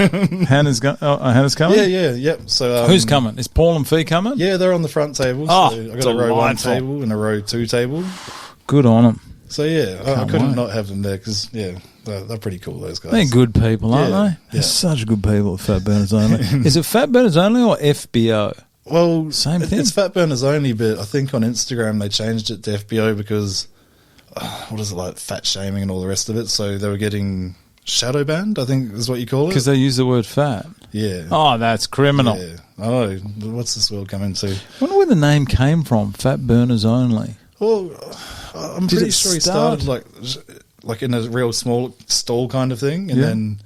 Hannah's coming. Yeah. So who's coming? Is Paul and Fee coming? Yeah, they're on the front table. Oh, so I got a row 1 table and a row 2 table. Good on them. So yeah, I couldn't not have them there because they're pretty cool, those guys. They're good people, aren't they? They're such good people at Fat Burners Only. Is it Fat Burners Only or FBO? Well, same thing. It's Fat Burners Only, but I think on Instagram they changed it to FBO because what is it, like fat shaming and all the rest of it. So they were getting shadow banned, I think is what you call it. Because they use the word fat. Yeah. Oh, that's criminal. Yeah. I know. What's this world coming to? I wonder where the name came from. Fat Burners Only. Well, I'm pretty sure he started like in a real small stall kind of thing, and then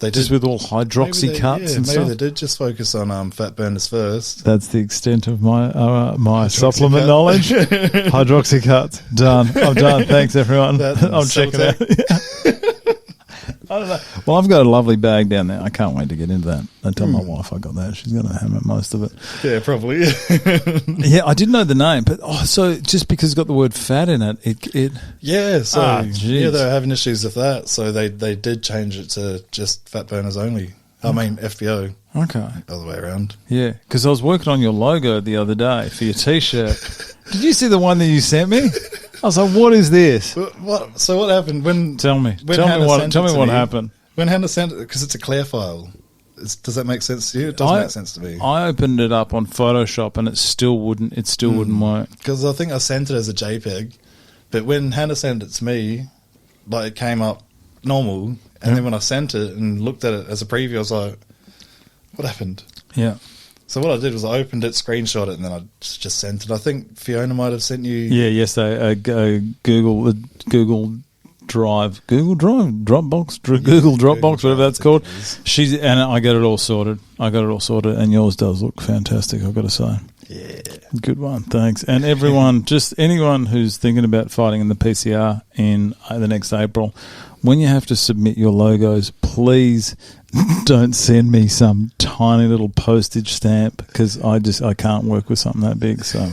they just with all hydroxy cuts and stuff. Maybe they did just focus on fat burners first. That's the extent of my supplement knowledge. Hydroxy cuts done. I'm done. Thanks everyone. I'm checking out. I don't know. Well, I've got a lovely bag down there. I can't wait to get into that. I tell my wife I got that. She's going to hammer most of it. Yeah, probably. Yeah, I didn't know the name, but so just because it's got the word fat in it, yeah. So they were having issues with that, so they did change it to just Fat Burners Only. I mean FBO. Okay, other way around. Yeah, because I was working on your logo the other day for your T-shirt. Did you see the one that you sent me? I was like, "What is this?" So what happened when? Tell me what happened. When Hannah sent it, because it's a clear file. Does that make sense to you? It does make sense to me. I opened it up on Photoshop and it still wouldn't work. Because I think I sent it as a JPEG, but when Hannah sent it to me, like it came up normal, and then when I sent it and looked at it as a preview, I was like, "What happened?" Yeah. So what I did was I opened it, screenshot it, and then I just sent it. I think Fiona might have sent you. Yeah, yes, Google Drive, Dropbox, whatever that's called. And I got it all sorted. And yours does look fantastic, I've got to say. Yeah. Good one, thanks. And everyone, just anyone who's thinking about fighting in the PCR in the next April, when you have to submit your logos, please don't send me some tiny little postage stamp, because I can't work with something that big. So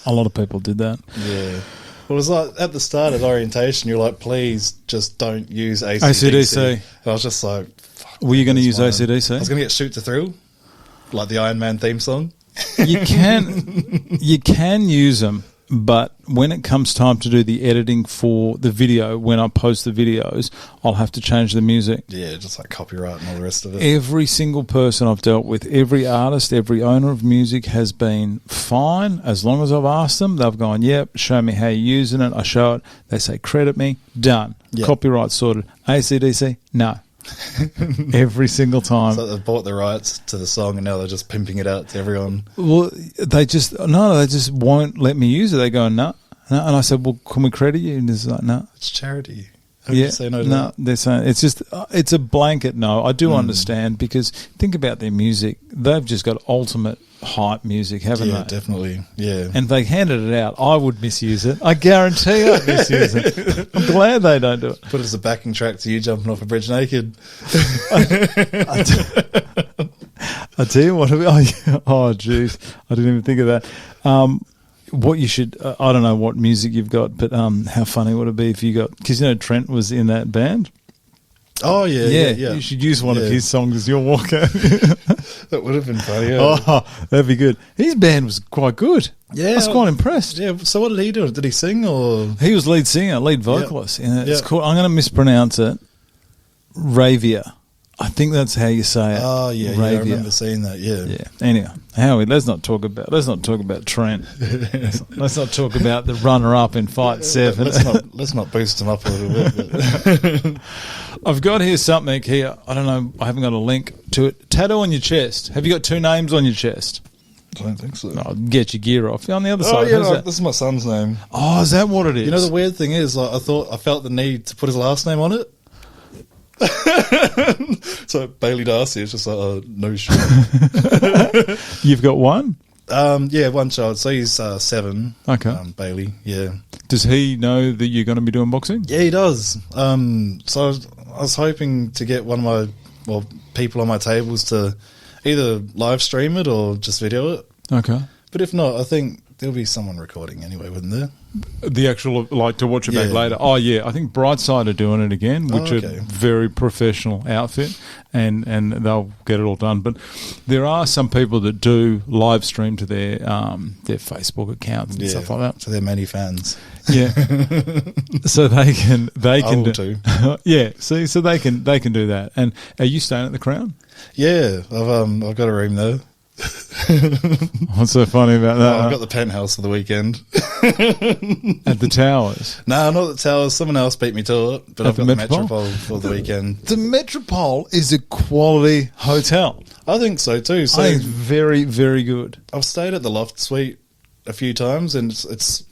a lot of people did that. Yeah. Well, it was like at the start of orientation, you're like, please just don't use ACDC. AC/DC. And I was just like, fuck, Were you going to use I AC/DC? was going to get Shoot to Thrill, like the Iron Man theme song. You can use them, but when it comes time to do the editing for the video, when I post the videos, I'll have to change the music. Yeah, just like copyright and all the rest of it. Every single person I've dealt with, every artist, every owner of music has been fine. As long as I've asked them, they've gone, yep, show me how you're using it. I show it. They say, credit me. Done. Yep. Copyright sorted. AC/DC? No. Every single time. So they've bought the rights to the song and now they're just pimping it out to everyone. Well, they just won't let me use it. They go, no. And I said, well, can we credit you? And it's like, no. It's charity. How do you say no to no, that? they're saying it's a blanket no. I do understand, because think about their music. They've just got ultimate hype music, haven't Yeah, they? definitely. Yeah. And if they handed it out, I would misuse it. I guarantee I'd misuse it. I'm glad they don't do it. Put it as a backing track to you jumping off a bridge naked. I tell you what. Oh, jeez. I didn't even think of that. What you should, I don't know what music you've got, but how funny would it be if you got, because you know Trent was in that band. Oh, yeah. You should use one of his songs as your walkout. That would have been funny. Yeah. Oh, that'd be good. His band was quite good. Yeah. I was quite impressed. Yeah. So what did he do? Did he sing or? He was lead singer, lead vocalist. And it's called, I'm going to mispronounce it, Ravia. I think that's how you say it. Oh, yeah. Ravia. I remember seeing that. Yeah. Yeah. Anyway, Howie, let's not talk about Trent. let's not talk about the runner-up in Fight 7. Let's not boost him up a little bit. But I've got here something here. I don't know. I haven't got a link to it. Tattoo on your chest. Have you got two names on your chest? I don't think so. No, get your gear off. On the other Oh, side. yeah. Who's that? This is my son's name. Oh, is that what it is? You know, the weird thing is, like, I felt the need to put his last name on it. So Bailey Darcy is just like, no shit. You've got one? Yeah, one child. So he's 7. Okay. Bailey, yeah. Does he know that you're going to be doing boxing? Yeah, he does. So I was hoping to get one of my people on my tables to either live stream it or just video it. Okay. But if not, I think there'll be someone recording anyway, wouldn't there? The actual, like, to watch it back Yeah. later. Oh, yeah. I think Brightside are doing it again, which Oh, are okay. very professional outfit, and they'll get it all done. But there are some people that do live stream to their Facebook accounts and stuff like that. So they're many fans. Yeah. So they can I will do. too. Yeah. See, so they can do that. And are you staying at the Crown? Yeah, I've got a room there. What's so funny about that? I've got the penthouse for the weekend. At the Towers. No, not the Towers. Someone else beat me to it, but At I've got the the Metropole? Metropole for the weekend. The Metropole is a quality hotel. I think so too. So I think it's very, very good. I've stayed at the Loft Suite a few times, and it's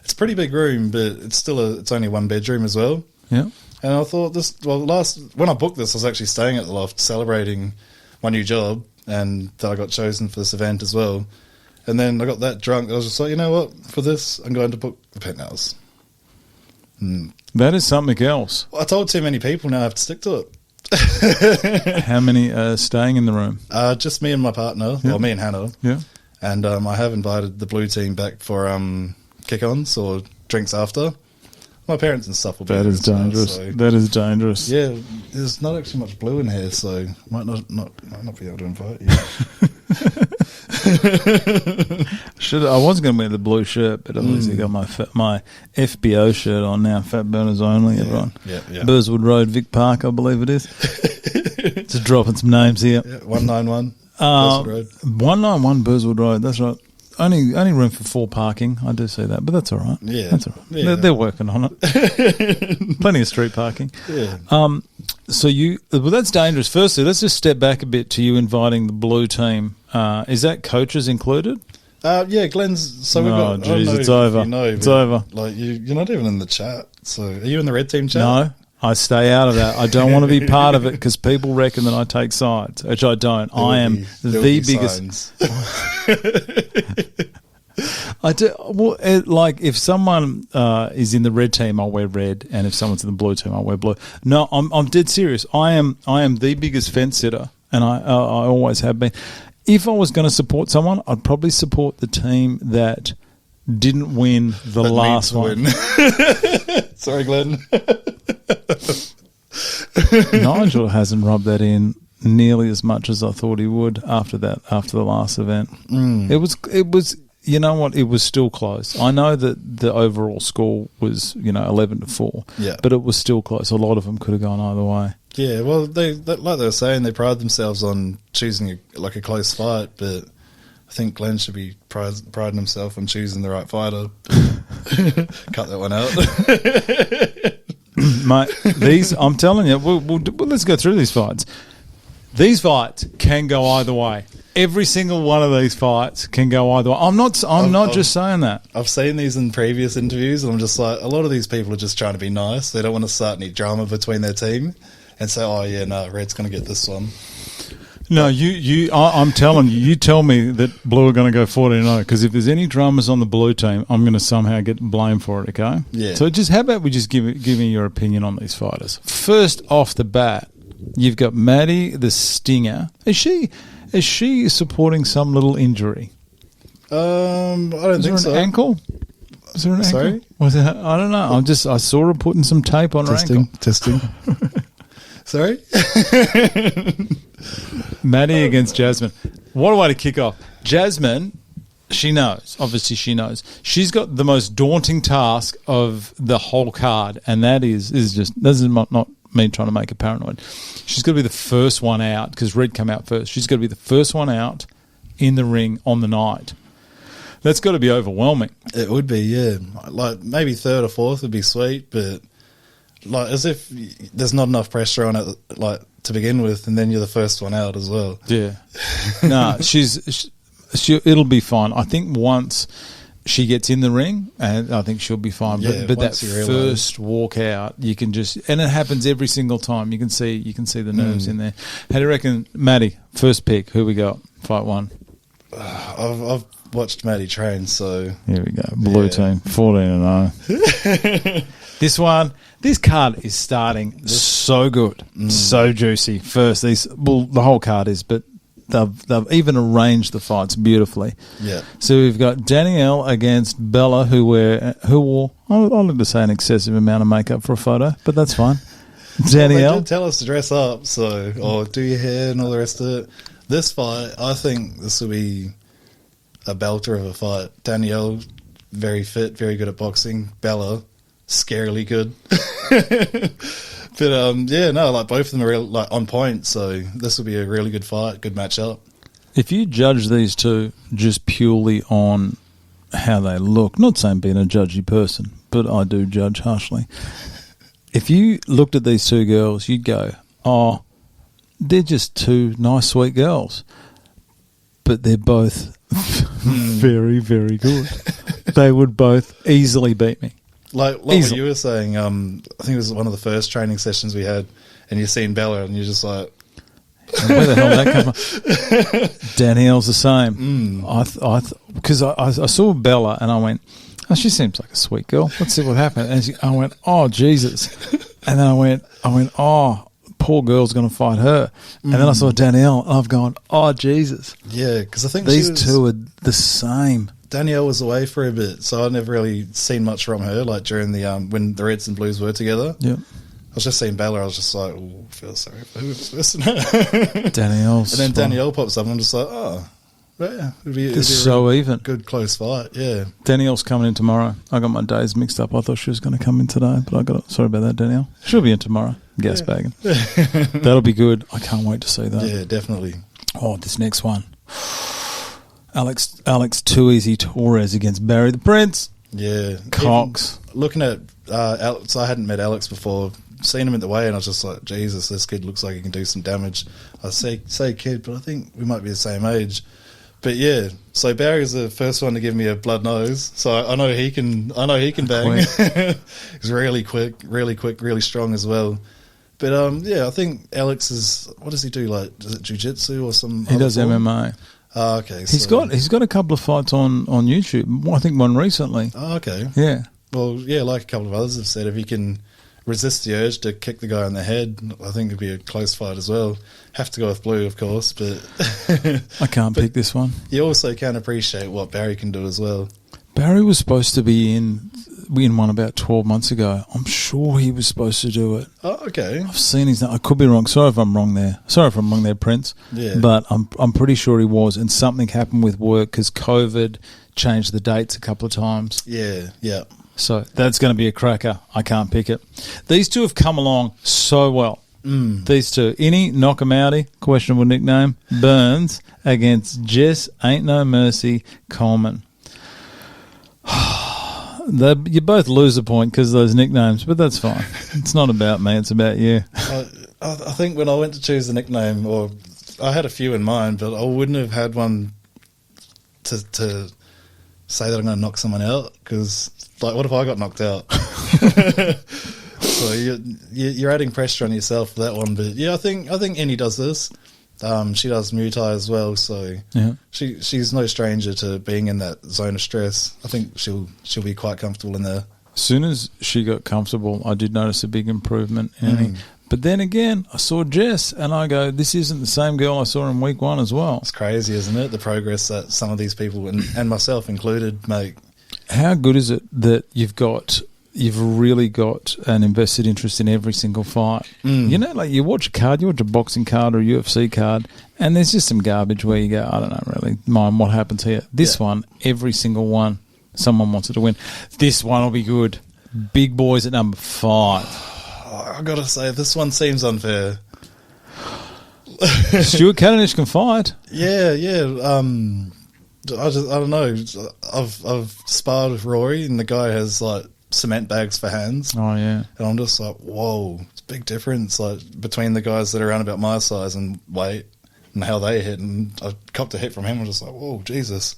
a pretty big room, but it's only one bedroom as well. Yeah. And I thought when I booked this, I was actually staying at the Loft, celebrating my new job, and that I got chosen for this event as well. And then I got that drunk, I was just like, you know what? For this, I'm going to book the penthouse. That is something else. I told too many people, now I have to stick to it. How many are staying in the room? Just me and my partner, Yeah. or me and Hannah. Yeah. And I have invited the blue team back for kick-ons or drinks after. My parents and stuff will be That there is as well, dangerous. so- That is dangerous. Yeah, there's not actually much blue in here, so might not be able to invite you. I was going to wear the blue shirt, but I've obviously got my FBO shirt on now. Fat Burners Only, everyone. Yeah. Burswood Road, Vic Park, I believe it is. Just dropping some names here. Yeah, 191 Burswood Road. 191 Burswood Road, that's right. Only room for 4 parking. I do see that, but that's all right. Yeah. That's all right. Yeah. They're working on it. Plenty of street parking. Yeah. So that's dangerous. Firstly, let's just step back a bit to you inviting the blue team. Is that coaches included? Yeah, Glenn's. So we've got. Oh, I don't jeez, know it's if over. You know, It's but, over. Like you're not even in the chat. So are you in the red team chat? No, I stay out of that. I don't want to be part of it because people reckon that I take sides, which I don't. There will I am be- there the will be biggest. signs. I do. Well, like if someone is in the red team, I'll wear red, and if someone's in the blue team, I'll wear blue. No, I'm dead serious. I am the biggest fence sitter, and I always have been. If I was going to support someone, I'd probably support the team that didn't win the last one. Sorry, Glenn. Nigel hasn't rubbed that in nearly as much as I thought he would after the last event. It was. You know what? It was still close. I know that the overall score was 11-4. Yeah, but it was still close. A lot of them could have gone either way. Yeah, well, they like they were saying, they pride themselves on choosing a close fight, but I think Glenn should be priding himself on choosing the right fighter. Cut that one out. Mate, I'm telling you, let's go through these fights. These fights can go either way. Every single one of these fights can go either way. I'm not just saying that. I've seen these in previous interviews, and I'm just like, a lot of these people are just trying to be nice. They don't want to start any drama between their team and say, oh, yeah, no, Red's going to get this one. No, I'm telling you, you tell me that Blue are going to go 14-0, because if there's any dramas on the Blue team, I'm going to somehow get blamed for it, okay? Yeah. So how about we just give me your opinion on these fighters? First off the bat, you've got Maddie the Stinger. Is she supporting some little injury? I don't think so. Ankle? Is there an ankle? Sorry? Was it, I don't know. I saw her putting some tape on her ankle. Testing. Sorry? Maddie against Jasmine. What a way to kick off. Jasmine, she knows. Obviously, she knows. She's got the most daunting task of the whole card, and that is just, this is not me trying to make her paranoid. She's got to be the first one out, because Red came out first. She's got to be the first one out in the ring on the night. That's got to be overwhelming. It would be, yeah. Like, maybe third or fourth would be sweet, but like as if there's not enough pressure on it, like to begin with, and then you're the first one out as well. Yeah. No, it'll be fine. I think once she gets in the ring, and I think she'll be fine. Yeah, but that first walk out, you can just, and it happens every single time. You can see the nerves in there. How do you reckon, Maddie? First pick. Who we got? Fight one. I've watched Maddie train, so here we go. Blue team, 14-0. This card is starting so good, so juicy. First, the whole card is, but they've even arranged the fights beautifully. Yeah. So we've got Danielle against Bella, who wore I'd like to say an excessive amount of makeup for a photo, but that's fine. Danielle, well, they did tell us to dress up, or do your hair and all the rest of it. This fight, I think this will be a belter of a fight. Danielle, very fit, very good at boxing. Bella, scarily good. But both of them are real, on point. So this will be a really good fight, good matchup. If you judge these two just purely on how they look, not saying being a judgy person, but I do judge harshly. If you looked at these two girls, you'd go, "Oh, they're just two nice, sweet girls," but they're both very, very good. They would both easily beat me. Like what you were saying, I think it was one of the first training sessions we had, and you've seen Bella, and you're just like, where the hell did that come from? Danielle's the same. Because I saw Bella, and I went, oh, she seems like a sweet girl. Let's see what happened. And I went, oh, Jesus. And then I went, oh, poor girl's going to fight her. And then I saw Danielle, and I've gone, oh, Jesus. Yeah, because I think these two are the same. Danielle was away for a bit, so I'd never really seen much from her, like during the when the Reds and Blues were together. Yeah. I was just seeing Bella, I was just like, oh, I feel sorry for who's this. Danielle's and then Danielle pops up, and I'm just like, oh, yeah. It'd be so even. Good, close fight, yeah. Danielle's coming in tomorrow. I got my days mixed up. I thought she was going to come in today, but sorry about that, Danielle. She'll be in tomorrow, gas bagging. That'll be good. I can't wait to see that. Yeah, definitely. Oh, this next one. Alex Too Easy Torres against Barry the Prince. Yeah. Cox. Even looking at Alex, I hadn't met Alex before. Seen him at the weigh, and I was just like, Jesus, this kid looks like he can do some damage. I say kid, but I think we might be the same age. But yeah, so Barry's the first one to give me a blood nose, so I know he can bang. He's really quick, really strong as well. But I think Alex is, what does he do? Like, is it jiu-jitsu or some? He does MMA. Oh, okay. He's got a couple of fights on YouTube. I think one recently. Oh, okay. Yeah. Well, yeah, like a couple of others have said, if you can resist the urge to kick the guy on the head, I think it'd be a close fight as well. Have to go with Blue, of course, but I can't pick this one. You also can appreciate what Barry can do as well. Barry was supposed to be in one about 12 months ago. I'm sure he was supposed to do it. Oh, okay. I've seen his name. I could be wrong. Sorry if I'm wrong there. Prince. Yeah. But I'm pretty sure he was, and something happened with work because COVID changed the dates a couple of times. Yeah, yeah. So that's going to be a cracker. I can't pick it. These two have come along so well. These two. Innie, knock 'em outie, questionable nickname, Burns against Jess, Ain't No Mercy, Coleman. You both lose a point because of those nicknames, but that's fine. It's not about me, it's about you. I think when I went to choose the nickname, or I had a few in mind, but I wouldn't have had one to say that I'm going to knock someone out, because, like, what if I got knocked out? So you're adding pressure on yourself for that one. But yeah, I think Innie does this. She does Muay Thai as well, so yeah. She's no stranger to being in that zone of stress. I think she'll be quite comfortable in there. As soon as she got comfortable, I did notice a big improvement in Innie. But then again, I saw Jess, and I go, this isn't the same girl I saw in week 1 as well. It's crazy, isn't it? The progress that some of these people, and myself included, make. How good is it that you've really got an invested interest in every single fight? You know, like you watch a boxing card or a UFC card, and there's just some garbage where you go, I don't know really mind what happens here. This one, every single one, someone wants it to win. This one will be good. Big boys at number 5. I got to say, this one seems unfair. Stuart Katanich can fight. Yeah. I don't know. I've sparred with Rory, and the guy has like cement bags for hands. Oh yeah. And I'm just like, whoa, it's a big difference like between the guys that are around about my size and weight and how they hit. And I copped a hit from him. I'm just like, whoa, Jesus.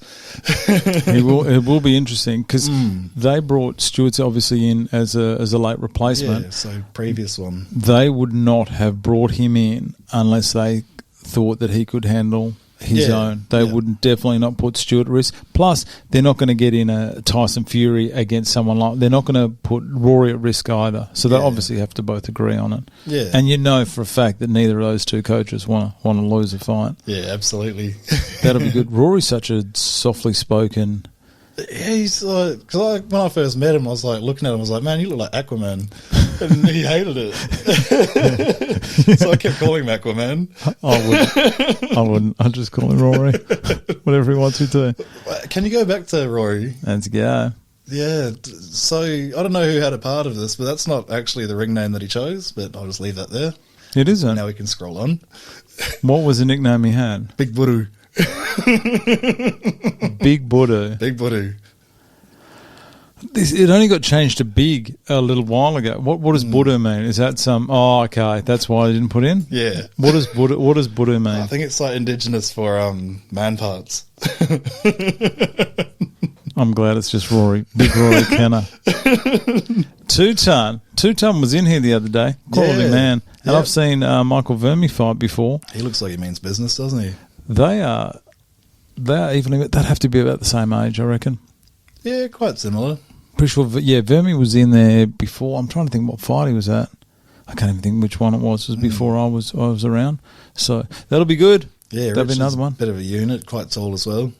It will be interesting because they brought Stuart's obviously in as a late replacement. Yeah, so previous one. They would not have brought him in unless they thought that he could handle his own. They would definitely not put Stuart at risk. Plus, they're not going to get in a Tyson Fury against someone like. They're not going to put Rory at risk either. So they obviously have to both agree on it. Yeah, and you know for a fact that neither of those two coaches want to lose a fight. Yeah, absolutely. That'll be good. Rory's such a softly spoken. Yeah, he's like, because when I first met him, I was like looking at him, I was like, man, you look like Aquaman. And he hated it. So I kept calling him Aquaman. I wouldn't. I'd just call him Rory. Whatever he wants me to. Can you go back to Rory? Let's go. Yeah, so I don't know who had a part of this, but that's not actually the ring name that he chose, but I'll just leave that there. It isn't. Now we can scroll on. What was the nickname he had? Big Buru. Big Buddha. Big Buru. It only got changed to Big a little while ago. What does Buddha mean? Is that some? Oh, okay, that's why I didn't put in. Yeah. What does Buddha mean? I think it's like indigenous for man parts. I'm glad it's just Rory. Big Rory Kenner. Two-ton was in here the other day. Quality man. And I've seen Michael Vermey fight before. He looks like he means business, doesn't he? They are even. They'd have to be about the same age, I reckon. Yeah, quite similar. Pretty sure, Vermey was in there before. I'm trying to think what fight he was at. I can't even think which one it was. It was before I was around. So that'll be good. Yeah, that'll be another one. Bit of a unit, quite tall as well.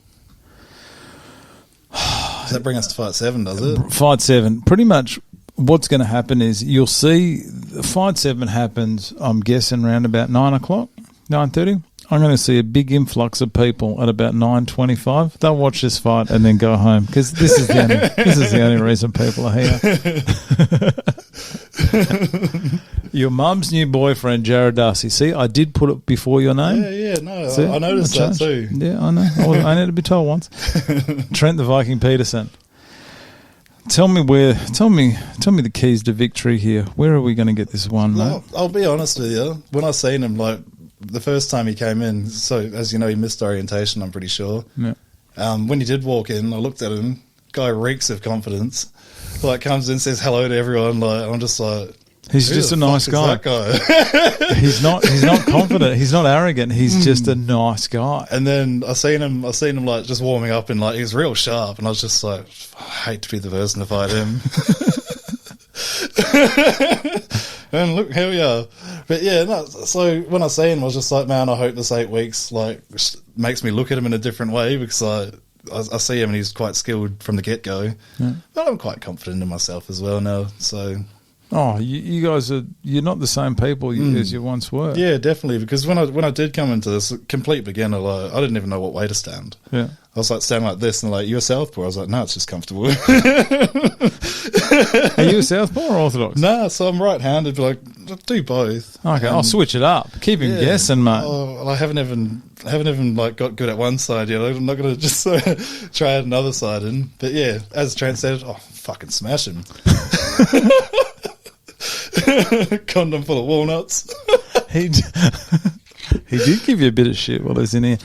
Does that bring us to Fight 7, does it? Fight 7. Pretty much what's going to happen is you'll see Fight 7 happens, I'm guessing, around about 9 o'clock, 9:30. I'm going to see a big influx of people at about 9:25. They'll watch this fight and then go home because this is the only reason people are here. Your mum's new boyfriend, Jared Darcy. See, I did put it before your name. Yeah, no, see, I noticed that too. Yeah, I know. I need to be told once. Trent the Viking Peterson. Tell me the keys to victory here. Where are we going to get this one, mate? I'll be honest with you. When I seen him, like, the first time he came in, so as you know, he missed orientation, I'm pretty sure. Yeah. When he did walk in, I looked at him. Guy reeks of confidence. Like, comes in, says hello to everyone. Like, I'm just like, He's just a nice guy. He's not confident. He's not arrogant. He's just a nice guy. And then I seen him like just warming up and like he was real sharp, and I was just like, I hate to be the person to fight him. And look, here we are. But yeah, no, so when I see him, I was just like, man, I hope this 8 weeks like makes me look at him in a different way, because I see him and he's quite skilled from the get-go. Yeah. But I'm quite confident in myself as well now, so... Oh, you guys you're not the same people as you once were. Yeah, definitely, because when I did come into this, complete beginner, like, I didn't even know what way to stand. Yeah. I was like standing like this, and like, you're a southpaw? I was like, no, it's just comfortable. Are you a southpaw or orthodox? Nah, so I'm right-handed, but like, do both. Okay, I'll switch it up. Keep him guessing, mate. Oh, I haven't even like got good at one side yet. I'm not going to just try out another side. But yeah, as Trent said, fucking smash him. Condom full of walnuts. He did give you a bit of shit while he's in here.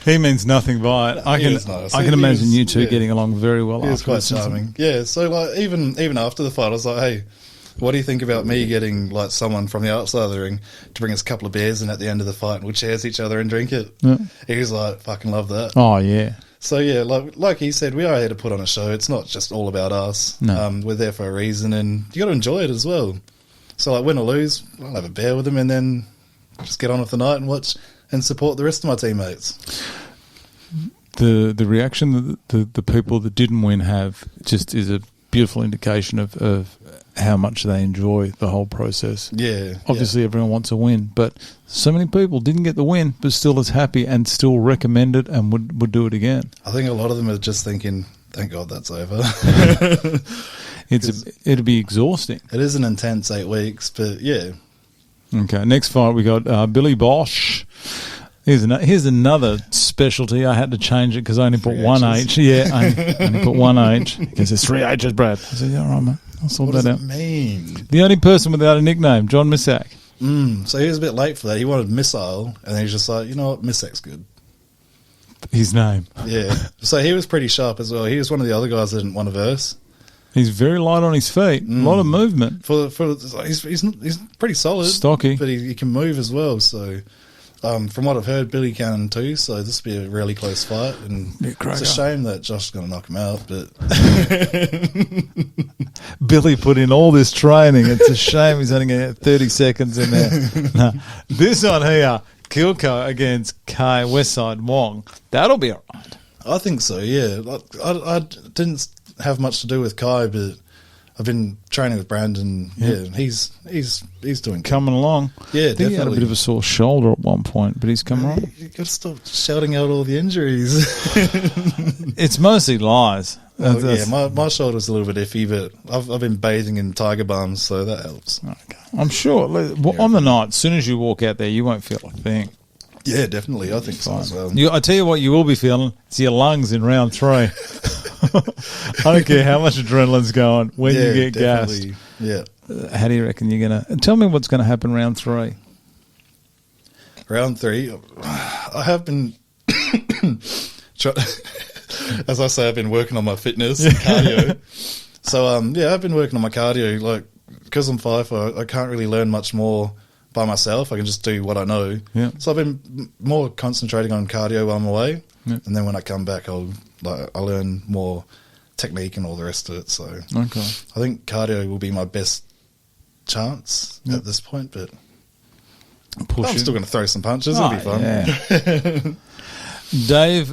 He means nothing by it. I can imagine you two getting along very well. He was quite charming. Yeah, so like even after the fight, I was like, hey, what do you think about me getting like someone from the outside of the ring to bring us a couple of beers, and at the end of the fight we'll cheers each other and drink it? Yeah. He was like, fucking love that. Oh yeah. So yeah, like he said, we are here to put on a show. It's not just all about us. No. We're there for a reason, and you got to enjoy it as well. So like, win or lose, I'll have a beer with him, and then just get on with the night and watch and support the rest of my teammates. The reaction that the people that didn't win have just is a beautiful indication of how much they enjoy the whole process. Yeah. Obviously, everyone wants a win, but so many people didn't get the win, but still is happy and still recommend it and would do it again. I think a lot of them are just thinking, thank God that's over. It'd be exhausting. It is an intense 8 weeks, but yeah. Okay, next fight we got Billy Bosch. Here's another specialty. I had to change it because I only put 1 H. Yeah, I only put 1 H because there's 3 H's, Brad. I said, yeah, all right, mate. I'll sort that out. What does it mean? The only person without a nickname, John Missack. So he was a bit late for that. He wanted Missile, and then he's just like, you know what, Missack's good. His name. Yeah. So he was pretty sharp as well. He was one of the other guys that didn't want to verse. He's very light on his feet. A lot of movement. He's pretty solid. Stocky. But he can move as well, so... from what I've heard, Billy can too, so this will be a really close fight, and it's a shame that Josh is going to knock him out, but... Billy put in all this training. It's a shame he's only going to get 30 seconds in there. No. This one here, Kilco against Kai Westside Wong, that'll be all right. I think so, yeah. I didn't have much to do with Kai, but... I've been training with Brandon. Yeah, he's doing coming along. Yeah, definitely. He had a bit of a sore shoulder at one point, but he's come on. You got to stop shouting out all the injuries. It's mostly lies. My shoulder's a little bit iffy, but I've been bathing in tiger balms, so that helps. Okay. I'm sure on the night, as soon as you walk out there, you won't feel a thing. Yeah, definitely. I think so as well. I tell you what, you will be feeling. It's your lungs in round 3. I don't care how much adrenaline's going when you get gassed. Yeah. How do you reckon you're going to... Tell me what's going to happen round 3. Round 3, I have been... as I say, I've been working on my fitness and cardio. So, I've been working on my cardio. Like, because I'm FIFO, I can't really learn much more by myself. I can just do what I know. Yeah. So I've been more concentrating on cardio while I'm away. Yeah. And then when I come back, I'll learn more technique and all the rest of it. So okay. I think cardio will be my best chance at this point, but I'm still going to throw some punches. It'll be fun. Yeah.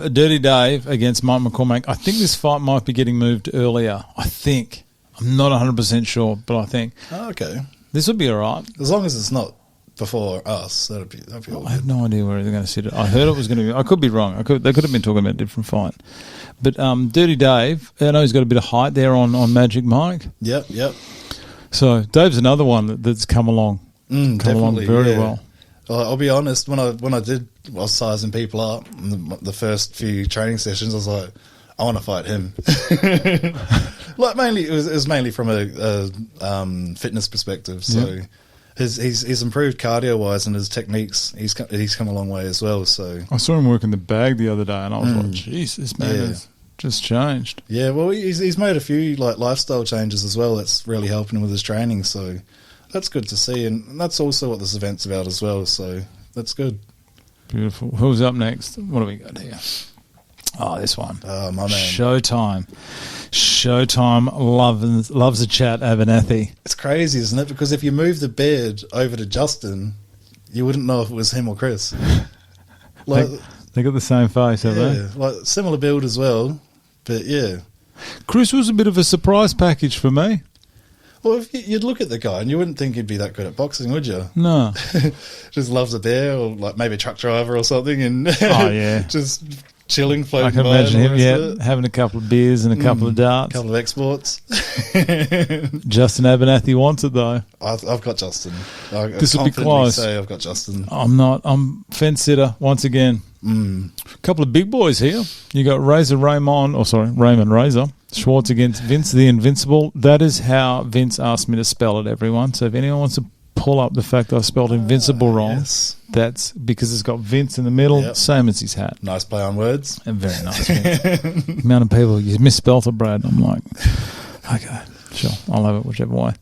Dirty Dave against Mike McCormack. I think this fight might be getting moved earlier. I think. I'm not 100% sure, but I think. Oh, okay. This would be all right. As long as it's not before us, that'd be all I have no idea where they're going to sit it. I heard it was going to be... I could be wrong. They could have been talking about a different fight. But Dirty Dave, I know he's got a bit of height there on Magic Mike. Yep. So Dave's another one that's come along. Come along very well. I'll be honest, when I was sizing people up in the first few training sessions, I was like, I want to fight him. Like mainly, it was mainly from a fitness perspective. So... Yep. He's improved cardio wise, and his techniques he's come a long way as well. So I saw him working the bag the other day, and I was like, "Jeez, this man just changed. Yeah, well, he's made a few like lifestyle changes as well. That's really helping him with his training. So that's good to see, and that's also what this event's about as well. So that's good. Beautiful. Who's up next? What do we got here? Oh, this one. Oh, my man. Showtime loves a chat, Abernathy. It's crazy, isn't it? Because if you move the bed over to Justin, you wouldn't know if it was him or Chris. Like, they got the same face, have they? yeah, like similar build as well. But yeah. Chris was a bit of a surprise package for me. Well, if you'd look at the guy and you wouldn't think he'd be that good at boxing, would you? No. Just loves a bear or like maybe a truck driver or something and Oh, yeah. just chilling, floating I can by imagine and all him, the rest of it. having a couple of beers and a couple of A darts. couple of exports. Justin Abernathy wants it, though. I've got Justin. This will be close. Say I've got Justin. I'm not. I'm fence sitter once again. A couple of big boys here. You got Raymond Razor Schwartz against Vince the Invincible. That is how Vince asked me to spell it, everyone. So if anyone wants to pull up the fact that I spelled Invincible wrong, yes. that's because it's got Vince in the middle, Yep. same as his hat. Nice play on words. And very nice. The amount of people, you misspelled it, Brad. I'm like, okay, sure, I'll have it whichever way.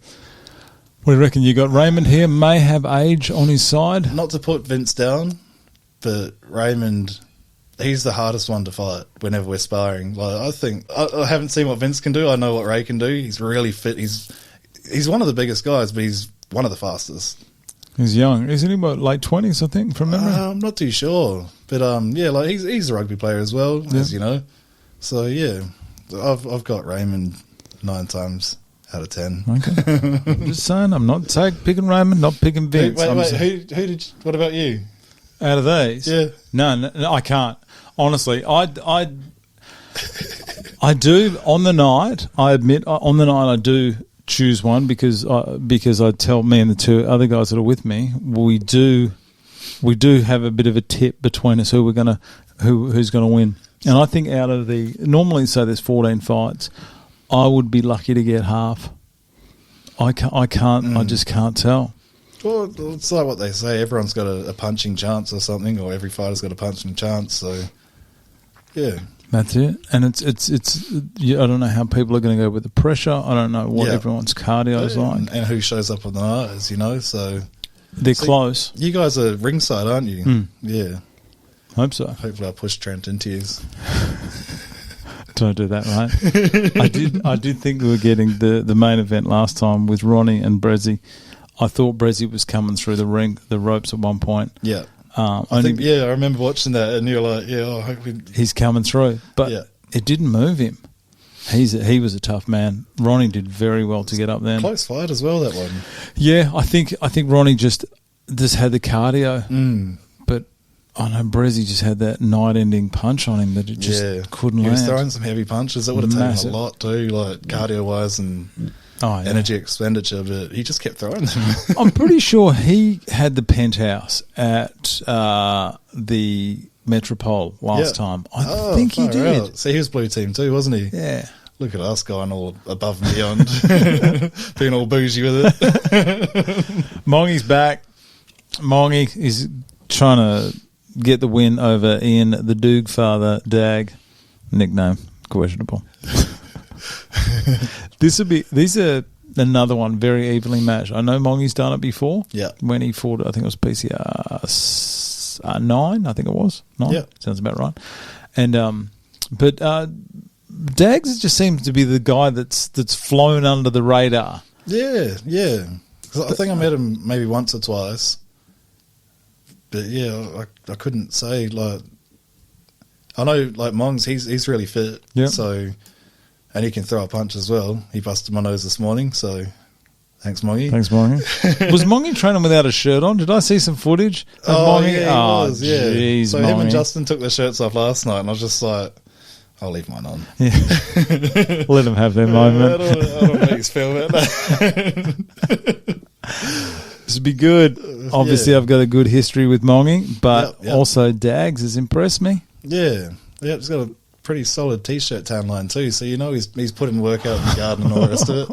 What do you reckon? You got Raymond here, may have age on his side. Not to put Vince down, but Raymond, he's the hardest one to fight whenever we're sparring. Like I think I haven't seen what Vince can do. I know what Ray can do. He's really fit. He's one of the biggest guys, but he's one of the fastest. He's young, isn't he? About late 20s, I think, from memory. I'm not too sure, but yeah, like he's a rugby player as well, as you know. So yeah, I've got Raymond 9 times out of 10. Okay, I'm just saying, I'm not picking Raymond, not picking Vince. Who did? What about you? Out of these? Yeah. No, I can't. Honestly, I do on the night. I admit on the night I do choose one because I tell me and the two other guys that are with me we do have a bit of a tip between us who's gonna win. And I think out of the normally say there's 14 fights, I would be lucky to get half. I can't. I just can't tell. Well, it's like what they say. Everyone's got a punching chance or something, or every fighter's got a punching chance. So, yeah, that's it. And it's. I don't know how people are going to go with the pressure. I don't know what everyone's cardio is like, and who shows up on the night, as you know. So they're close. You guys are ringside, aren't you? Yeah, hope so. Hopefully, I'll push Trent into you. Don't do that, mate. I did think we were getting the main event last time with Ronnie and Brezzy. I thought Brezzy was coming through the ropes at one point. Yeah. I remember watching that and you're like, I hope he's coming through. But it didn't move him. He was a tough man. Ronnie did very well to get up there. Close fight as well, that one. Yeah, I think Ronnie just had the cardio. But I know Brezzy just had that night-ending punch on him that it just couldn't land. He was throwing some heavy punches. That would have taken a lot too, like cardio-wise and energy expenditure, but he just kept throwing them. I'm pretty sure he had the penthouse at the Metropole last time. I think he did. Out. See, he was blue team too, wasn't he? Yeah. Look at us going all above and beyond, being all bougie with it. Mongy's back. Mongy is trying to get the win over Ian, the Doog father, Dag. Nickname, questionable. These are another one very evenly matched. I know Mongy's done it before. Yeah. When he fought, I think it was PCR 9. I think it was 9. Yeah. Sounds about right. And but Dags just seems to be the guy that's flown under the radar. Yeah. 'Cause I think I met him maybe once or twice. But yeah, I couldn't say like. I know like Mongs, he's really fit. Yeah. So. And he can throw a punch as well. He busted my nose this morning, so thanks, Mongy. Was Mongy training without a shirt on? Did I see some footage of Mongy? Yeah, he was, yeah. Geez, so Mongy. him and Justin took their shirts off last night, and I was just like, I'll leave mine on. Yeah. Let them have their moment. I don't make you feel about that. This would be good. Obviously, I've got a good history with Mongy, but Yep. also Dags has impressed me. Yeah, he's got a pretty solid t-shirt tan line too, so you know he's put in work out in the garden and all the rest of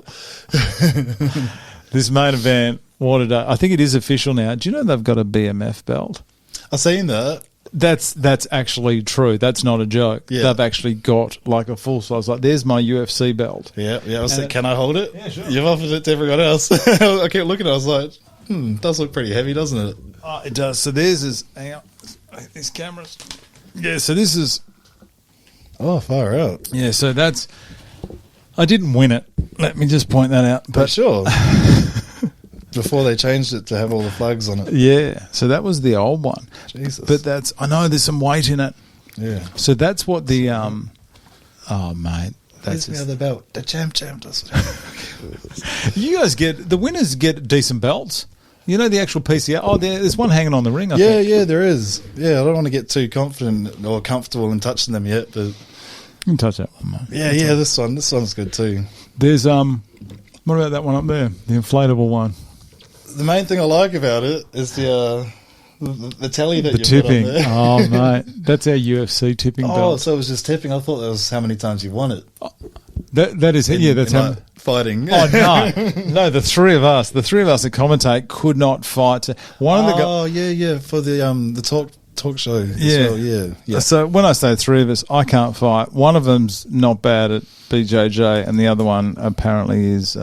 it. This main event, what a day. I think it is official now. Do you know they've got a BMF belt? I've seen that. That's actually true. That's not a joke. Yeah. They've actually got like a full size. Like, there's my UFC belt. Yeah. I was like, can I hold it? Yeah, sure. You've offered it to everyone else. I kept looking at it. I was like, does look pretty heavy, doesn't it? Oh, it does. So theirs is. Hang on. These cameras. Yeah. So this is. Oh, far out. Yeah. So that's. I didn't win it. Let me just point that out. But sure. Before they changed it to have all the flags on it. Yeah. So that was the old one. Jesus. But that's. I know there's some weight in it. Yeah. So that's what the. Oh, mate. That's Where's the other belt? The champ does it. You guys the winners get decent belts. You know the actual PCR. Oh, there's one hanging on the ring. I think. Yeah, there is. Yeah, I don't want to get too confident or comfortable in touching them yet, but You can touch that one, mate. yeah, this one's good too. There's what about that one up there? The inflatable one. The main thing I like about it is the tally that The you tipping. put on there. Oh, mate, that's our UFC tipping Oh, belt. so it was just tipping. I thought that was how many times you won it. That is yeah. That's how. Fighting. Oh no, the three of us that commentate could not fight. One of the yeah, for the talk show. Yeah. As well, yeah. So when I say three of us, I can't fight. One of them's not bad at BJJ, and the other one apparently is.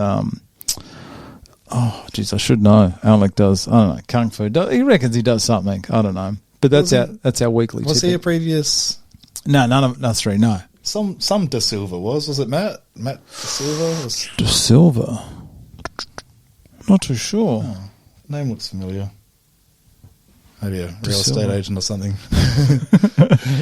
Oh, geez, I should know. Alec does. I don't know. Kung Fu. He reckons he does something. I don't know. But that's our weekly. Was tipping. he a previous? No, none of us three. No. Some De Silva was it Matt? Matt De Silva was. De Silva. Not too sure. Oh, name looks familiar. Maybe a De real estate Silva. agent or something.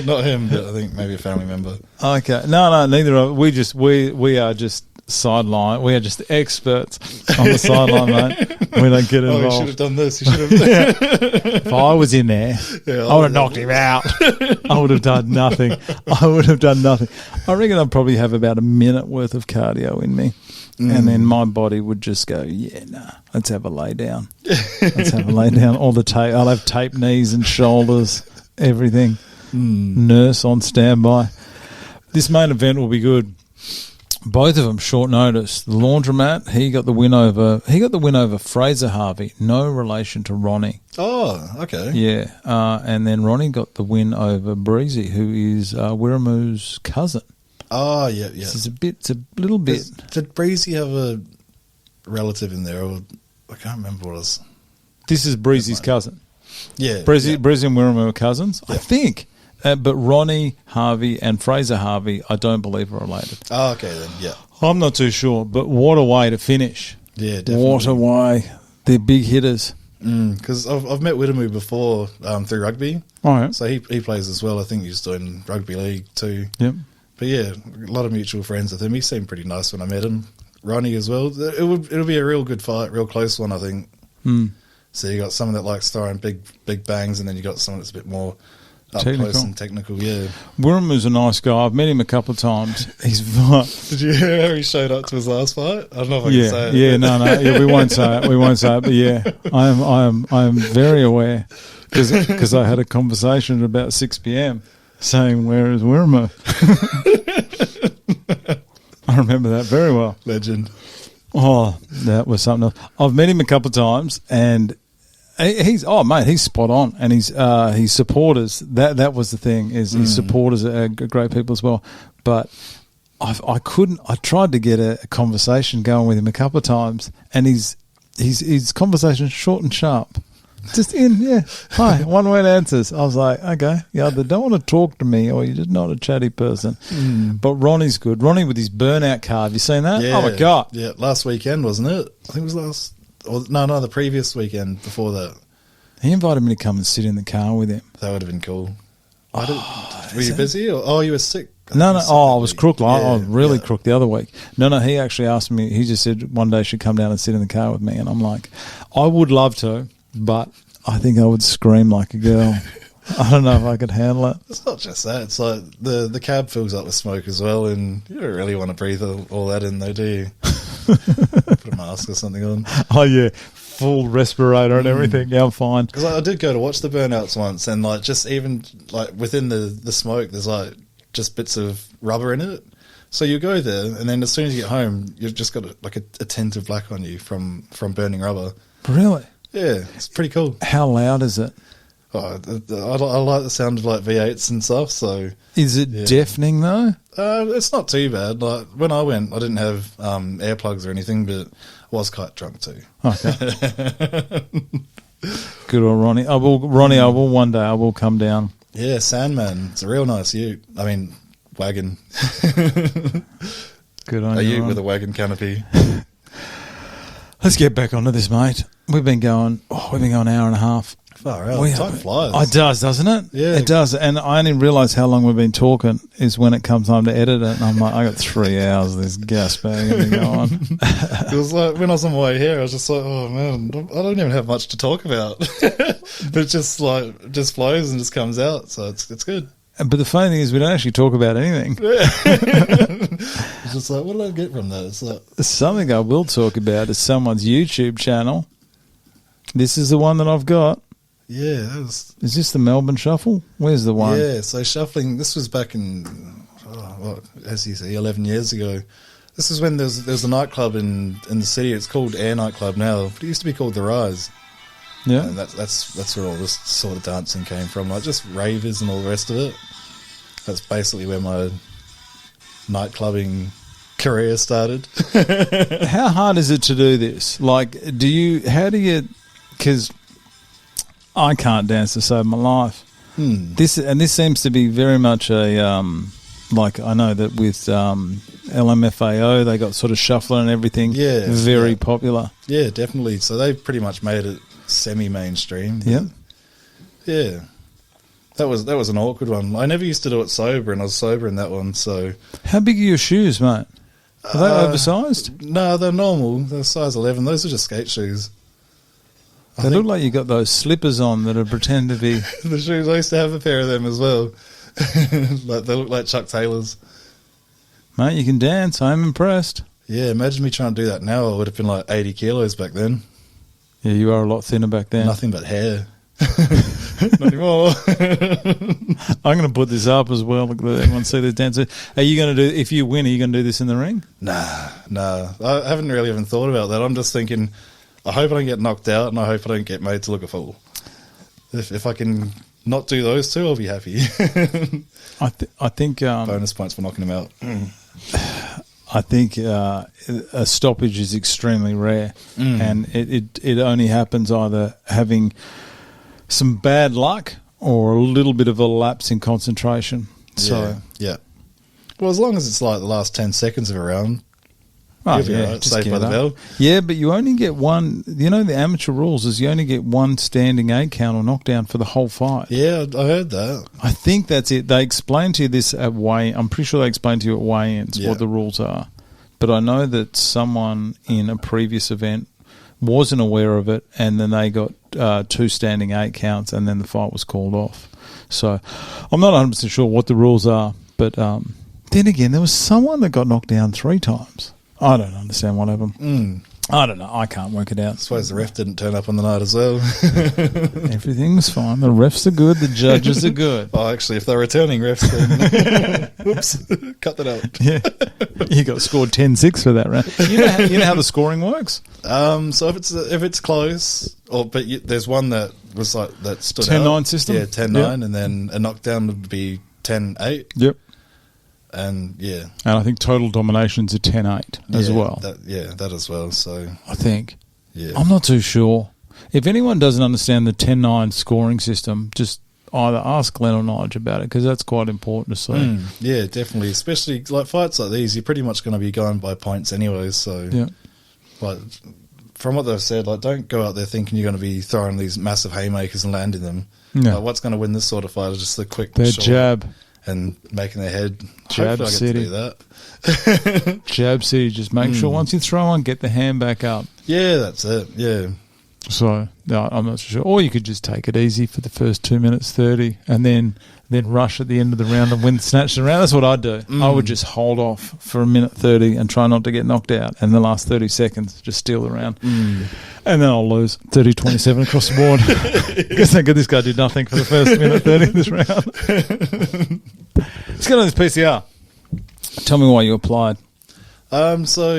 Not him, but I think maybe a family member. Okay. No, neither of we are just sideline. We are just experts on the sideline, mate. We don't get Oh, involved. he should have done this. He should have. If I was in there, Yeah, I would have knocked him out. I would have done nothing. I reckon I'd probably have about a minute worth of cardio in me. And then my body would just go, let's have a lay down. Let's have a lay down. All the tape. I'll have taped knees and shoulders, everything. Nurse on standby. This main event will be good. Both of them short notice. The laundromat, he got the win over Fraser Harvey, no relation to Ronnie. Oh, okay. Yeah, and then Ronnie got the win over Breezy, who is Wiramu's cousin. Oh, yeah. It's a little bit. Did Breezy have a relative in there? Or I can't remember what it was. This is Breezy's cousin. Yeah. Breezy yeah. and Wiramu are cousins, I think. But Ronnie Harvey and Fraser Harvey, I don't believe are related. Oh, okay then. Yeah. I'm not too sure, but what a way to finish. Yeah, definitely. What a way. They're big hitters. Because I've met Whittamu before through rugby. Oh, yeah. So he plays as well. I think he's doing rugby league too. Yep. But yeah, a lot of mutual friends with him. He seemed pretty nice when I met him. Ronnie as well. It'll be a real good fight, real close one, I think. So you got someone that likes throwing big bangs, and then you got someone that's a bit more up close and technical. Yeah. Wiramu's a nice guy. I've met him a couple of times. He's Did you hear how he showed up to his last fight? I don't know if I can say it. Yeah, no, yeah, we won't say it. But yeah, I am very aware because I had a conversation at about 6 p.m. saying, "Where is Wiramu?" I remember that very well. Legend. Oh, that was something else. I've met him a couple of times, and he's spot on, and his supporters. That was the thing, is his supporters are great people as well. But I couldn't. I tried to get a conversation going with him a couple of times, and his conversation short and sharp. Just hi, one word answers. I was like, okay, you either don't want to talk to me or you're just not a chatty person. But Ronnie's good. Ronnie with his burnout card. Have you seen that? Yeah. Oh my God. Yeah, last weekend, wasn't it? I think it was the previous weekend before that. He invited me to come and sit in the car with him. That would have been cool. Were you busy? Or you were sick? No. I was crook. I was really yeah. crook the other week. No. He actually asked me. He just said one day you should come down and sit in the car with me. And I'm like, I would love to, but I think I would scream like a girl. I don't know if I could handle it. It's not just that. It's like the cab fills up with smoke as well, and you don't really want to breathe all that in, though, do you? Put a mask or something on. Oh yeah, full respirator and everything. Yeah, I'm fine. Because I did go to watch the burnouts once, and like just even like within the smoke, there's like just bits of rubber in it. So you go there, and then as soon as you get home, you've just got a tint of black on you from burning rubber. Really? Yeah, it's pretty cool. How loud is it? Oh, I like the sound of like V8s and stuff. So Is it deafening though? it's not too bad. Like when I went, I didn't have earplugs or anything, but I was quite drunk too. Okay. Good old Ronnie. I will one day. I will come down. Yeah, Sandman. It's a real nice ute. I mean, wagon. Good on A you. ute Ron. with a wagon canopy. Let's get back onto this, mate. We've been going an hour and a half. Far out. Time flies. It does, doesn't it? Yeah. It does. And I only realise how long we've been talking is when it comes time to edit it. And I'm like, I got 3 hours of this gas bag to go on. It was like when I was on my way here, I was just like, oh man, I don't even have much to talk about. But it just flows and just comes out. So it's good. But the funny thing is we don't actually talk about anything. It's just like, what did I get from that? It's like, Something I will talk about is someone's YouTube channel. This is the one that I've got. yeah, that was. Is this the Melbourne Shuffle? Where's the one? Yeah, so shuffling. This was back in, as you say, 11 years ago. This is when there's a nightclub in the city. It's called Air Nightclub now, but it used to be called The Rise. Yeah. And that's where all this sort of dancing came from, like just ravers and all the rest of it. That's basically where my nightclubbing career started. How hard is it to do this? Like, because I can't dance to save my life. This seems to be very much a, like I know that with LMFAO, they got sort of shuffling and everything. Yeah, Very popular. Yeah, definitely. So they pretty much made it semi-mainstream. Yeah. Yeah. That was an awkward one. I never used to do it sober, and I was sober in that one, so... How big are your shoes, mate? Are they oversized? No, they're normal. They're size 11. Those are just skate shoes. They look like you got those slippers on that are pretend to be... The shoes, I used to have a pair of them as well. Like they look like Chuck Taylors. Mate, you can dance. I'm impressed. Yeah, imagine me trying to do that now. I would have been like 80 kilos back then. Yeah, you are a lot thinner back then. Nothing but hair. Not anymore. I'm going to put this up as well. Look, let everyone see this dancer. Are you going to do? If you win, are you going to do this in the ring? Nah. I haven't really even thought about that. I'm just thinking, I hope I don't get knocked out, and I hope I don't get made to look a fool. If I can not do those two, I'll be happy. I think bonus points for knocking them out. I think a stoppage is extremely rare, and it only happens either having some bad luck or a little bit of a lapse in concentration. So yeah. Well, as long as it's like the last 10 seconds of a round, oh, you'll be yeah, all right, just saved get by the up. bell. Yeah, but you only get one. You know, the amateur rules is you only get one standing 8 count or knockdown for the whole fight. Yeah, I heard that. I think that's it. They explain to you this at I'm pretty sure they explain to you at weigh-ins what the rules are. But I know that someone in a previous event wasn't aware of it, and then they got 2 standing 8 counts, and then the fight was called off. So I'm not 100% sure what the rules are, but then again, there was someone that got knocked down 3 times. I don't understand what happened. I don't know. I can't work it out. I suppose the ref didn't turn up on the night as well. Everything's fine. The refs are good. The judges are good. Oh, actually, if they're returning refs, then... Whoops, cut that out. Yeah. You got scored 10-6 for that round. You know how the scoring works? So if it's close, there's one that was like that stood 10-9 out. system? Yeah, 10-9, Yep. and then a knockdown would be 10-8. Yep. And yeah. And I think total domination's a 10-8 as well. That as well. So I think. yeah. I'm not too sure. If anyone doesn't understand the 10-9 scoring system, just either ask Glenn or Nige about it, because that's quite important to see. Yeah, definitely. Especially like fights like these, you're pretty much going to be going by points anyways. So Yeah. like from what they've said, like don't go out there thinking you're going to be throwing these massive haymakers and landing them. No. Like, what's going to win this sort of fight is just the quick Their short jab. and making their head. Jab Hopefully I get city. to do that. Jab city. Just make sure once you throw one, get the hand back up. Yeah, that's it. Yeah. So no, I'm not sure. Or you could just take it easy for the first 2 minutes 30, and then rush at the end of the round and snatch the round. That's what I'd do. I would just hold off for a minute 30 and try not to get knocked out, and the last 30 seconds just steal the round. And then I'll lose 30-27 across the board. Because this guy did nothing for the first minute 30 of this round. Let's get on this PCR. Tell me why you applied. So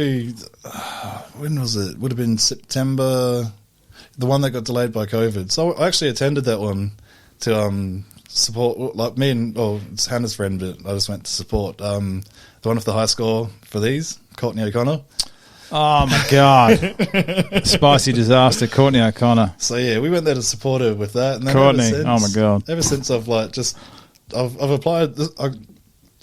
when was it? Would have been September. The one that got delayed by COVID. So I actually attended that one. support, like me and, it's Hannah's friend, but I just went to support the one with the high score for these, Courtney O'Connor. Oh, my God. Spicy disaster, Courtney O'Connor. So, yeah, we went there to support her with that. And then Courtney, oh, my God. Ever since I've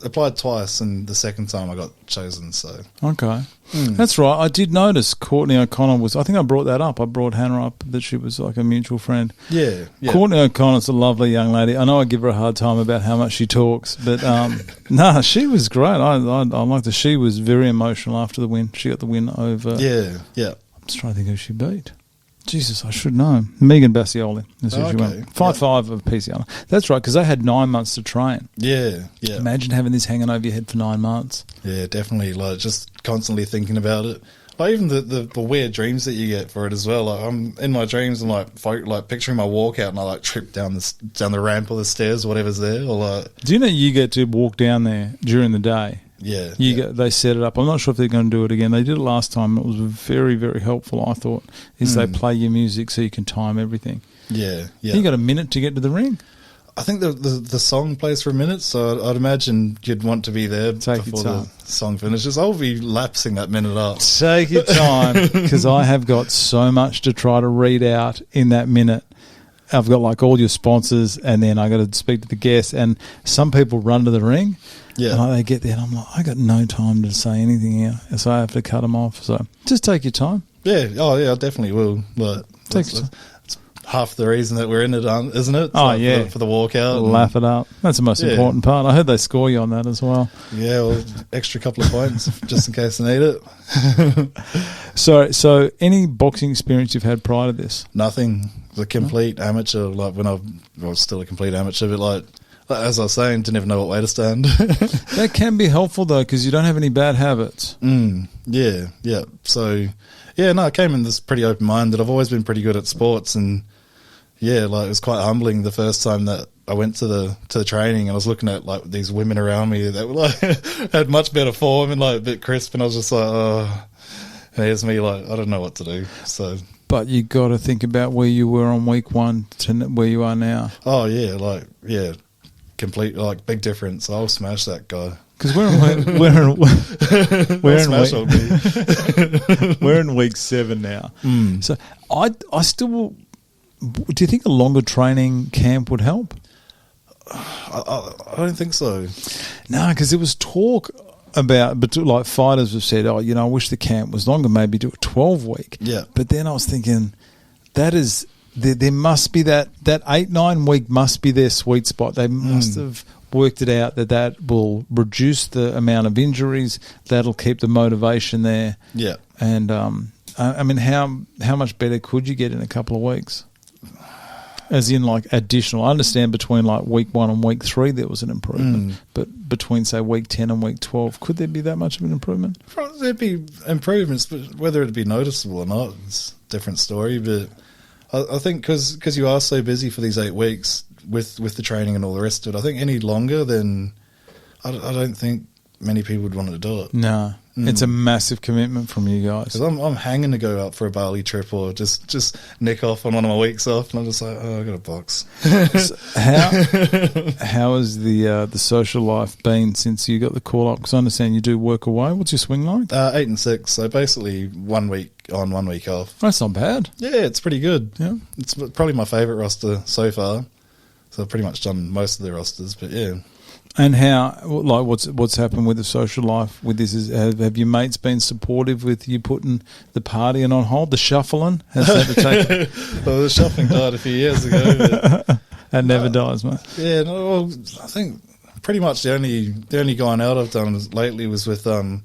applied twice, and the second time I got chosen, so. Okay. That's right. I did notice Courtney O'Connor was, I think I brought that up. I brought Hannah up that she was like a mutual friend. Yeah. Courtney O'Connor's a lovely young lady. I know I give her a hard time about how much she talks, but no, she was great. I liked her. She was very emotional after the win. She got the win over. Yeah. I'm just trying to think who she beat. Jesus, I should know. Megan Bassioli is who she went. 5'5" of PCR. That's right, because they had 9 months to train. Yeah. Imagine having this hanging over your head for 9 months. Yeah, definitely. Like, just constantly thinking about it. Like, even the weird dreams that you get for it as well. Like, I'm in my dreams, I'm like picturing my walkout, and I like trip down the ramp or the stairs or whatever's there. Or like, do you know you get to walk down there during the day? Yeah. They set it up. I'm not sure if they're going to do it again. They did it last time. It was very, very helpful, I thought, is they play your music so you can time everything. Yeah. You got a minute to get to the ring? I think the song plays for a minute, so I'd imagine you'd want to be there before the song finishes. I'll be lapsing that minute up. Take your time, because I have got so much to try to read out in that minute. I've got like all your sponsors, and then I got to speak to the guests, and some people run to the ring. Yeah, and they get there, and I'm like, I got no time to say anything here, so I have to cut them off. So just take your time. Yeah, I definitely will. But it's half the reason that we're in it, isn't it? For the walkout. Laugh it up. That's the most important part. I heard they score you on that as well. Yeah, well, extra couple of points just in case they need it. So any boxing experience you've had prior to this? Nothing. The complete amateur. Like when I was still a complete amateur, but like as I was saying, didn't even know what way to stand. That can be helpful though, because you don't have any bad habits. Yeah. So, I came in this pretty open-minded. I've always been pretty good at sports, and it was quite humbling the first time that I went to the training, and I was looking at like these women around me that were like had much better form and like a bit crisp, and I was just like, oh, and here's me like I don't know what to do. So. But you got to think about where you were on week 1 to where you are now. Oh complete big difference. I'll smash that guy. Because we're in week 7 now. So I still. Do you think a longer training camp would help? I don't think so. No, because there was talk about, but like fighters have said, I wish the camp was longer, maybe do a 12-week. Yeah. But then I was thinking, that is, there must be that 8-9 week must be their sweet spot. They must have worked it out that will reduce the amount of injuries, that'll keep the motivation there. Yeah. And, I mean, how much better could you get in a couple of weeks? As in, like, additional. I understand between, like, week 1 and week 3 there was an improvement. But between, say, week 10 and week 12, could there be that much of an improvement? There'd be improvements, but whether it'd be noticeable or not, it's a different story. But I think because you are so busy for these 8 weeks with the training and all the rest of it, I think any longer, then I don't think many people would want to do it. No. It's a massive commitment from you guys. Because I'm hanging to go up for a Bali trip or just nick off on one of my weeks off, and I'm just like, I got a box. So how has the social life been since you got the call up? Because I understand you do work away. What's your swing like? 8 and 6, so basically 1 week on, 1 week off. That's not bad. Yeah, it's pretty good. Yeah, it's probably my favourite roster so far. So I've pretty much done most of the rosters, but yeah. And how, like, what's happened with the social life with this? Have your mates been supportive with you putting the partying on hold, the shuffling? Has that taken? Well, the shuffling died a few years ago. But, that never dies, mate. Yeah, no, well, I think pretty much the only going out I've done lately was with a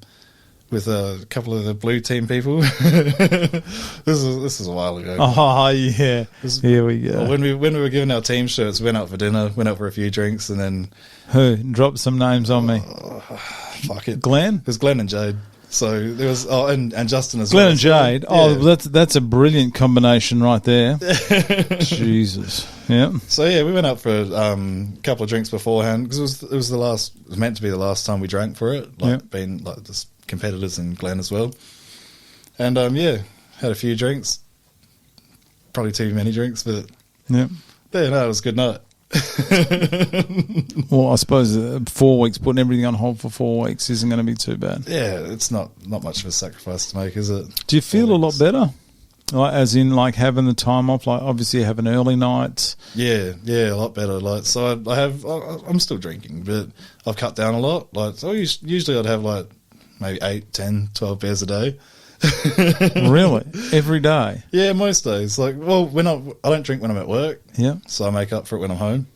couple of the blue team people. This is a while ago. Oh yeah, here we go. Well, when we were given our team shirts, we went out for dinner, went out for a few drinks, and then who dropped some names on me? Fuck it, Glenn. It was Glenn and Jade. So there was and Justin as Glenn well. And Jade. Yeah. Oh, that's a brilliant combination right there. Jesus. Yeah. So yeah, we went out for a couple of drinks beforehand because it was meant to be the last time we drank for it. Being like this competitors and Glenn as well. And had a few drinks. Probably too many drinks, but it was a good night. Well, I suppose 4 weeks, putting everything on hold for 4 weeks isn't going to be too bad. Yeah, it's not much of a sacrifice to make, is it? Do you feel a lot better? Like, as in, like, having the time off? Like, obviously, you have an early night. Yeah, a lot better. Like, so I'm still drinking, but I've cut down a lot. Like, so usually I'd have like maybe 8, 10, 12 beers a day. Really? Every day? Yeah, most days. Like, well, I don't drink when I'm at work. Yeah. So I make up for it when I'm home.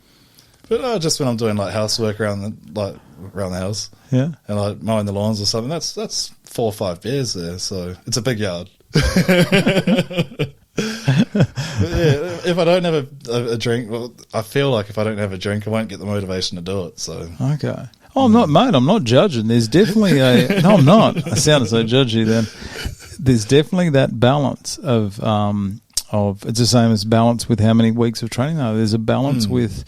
But just when I'm doing like housework around the house. Yeah. And like mowing the lawns or something, that's 4 or 5 beers there. So it's a big yard. But yeah, if I don't have a drink, well, I feel like if I don't have a drink, I won't get the motivation to do it. So okay. Oh, I'm not, mate. I'm not judging. There's definitely no, I'm not. I sounded so judgy then. There's definitely that balance of it's the same as balance with how many weeks of training. Though there's a balance with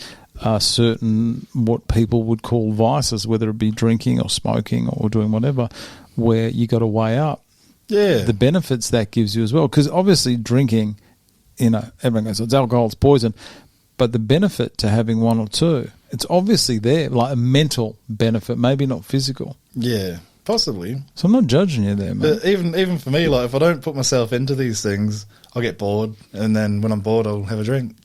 certain what people would call vices, whether it be drinking or smoking or doing whatever, where you got to weigh up. Yeah, the benefits that gives you as well. Because obviously drinking, everyone goes, it's alcohol, it's poison. But the benefit to having 1 or 2, it's obviously there, like a mental benefit, maybe not physical. Yeah, possibly. So I'm not judging you there, mate. But even for me, like if I don't put myself into these things, I'll get bored. And then when I'm bored, I'll have a drink.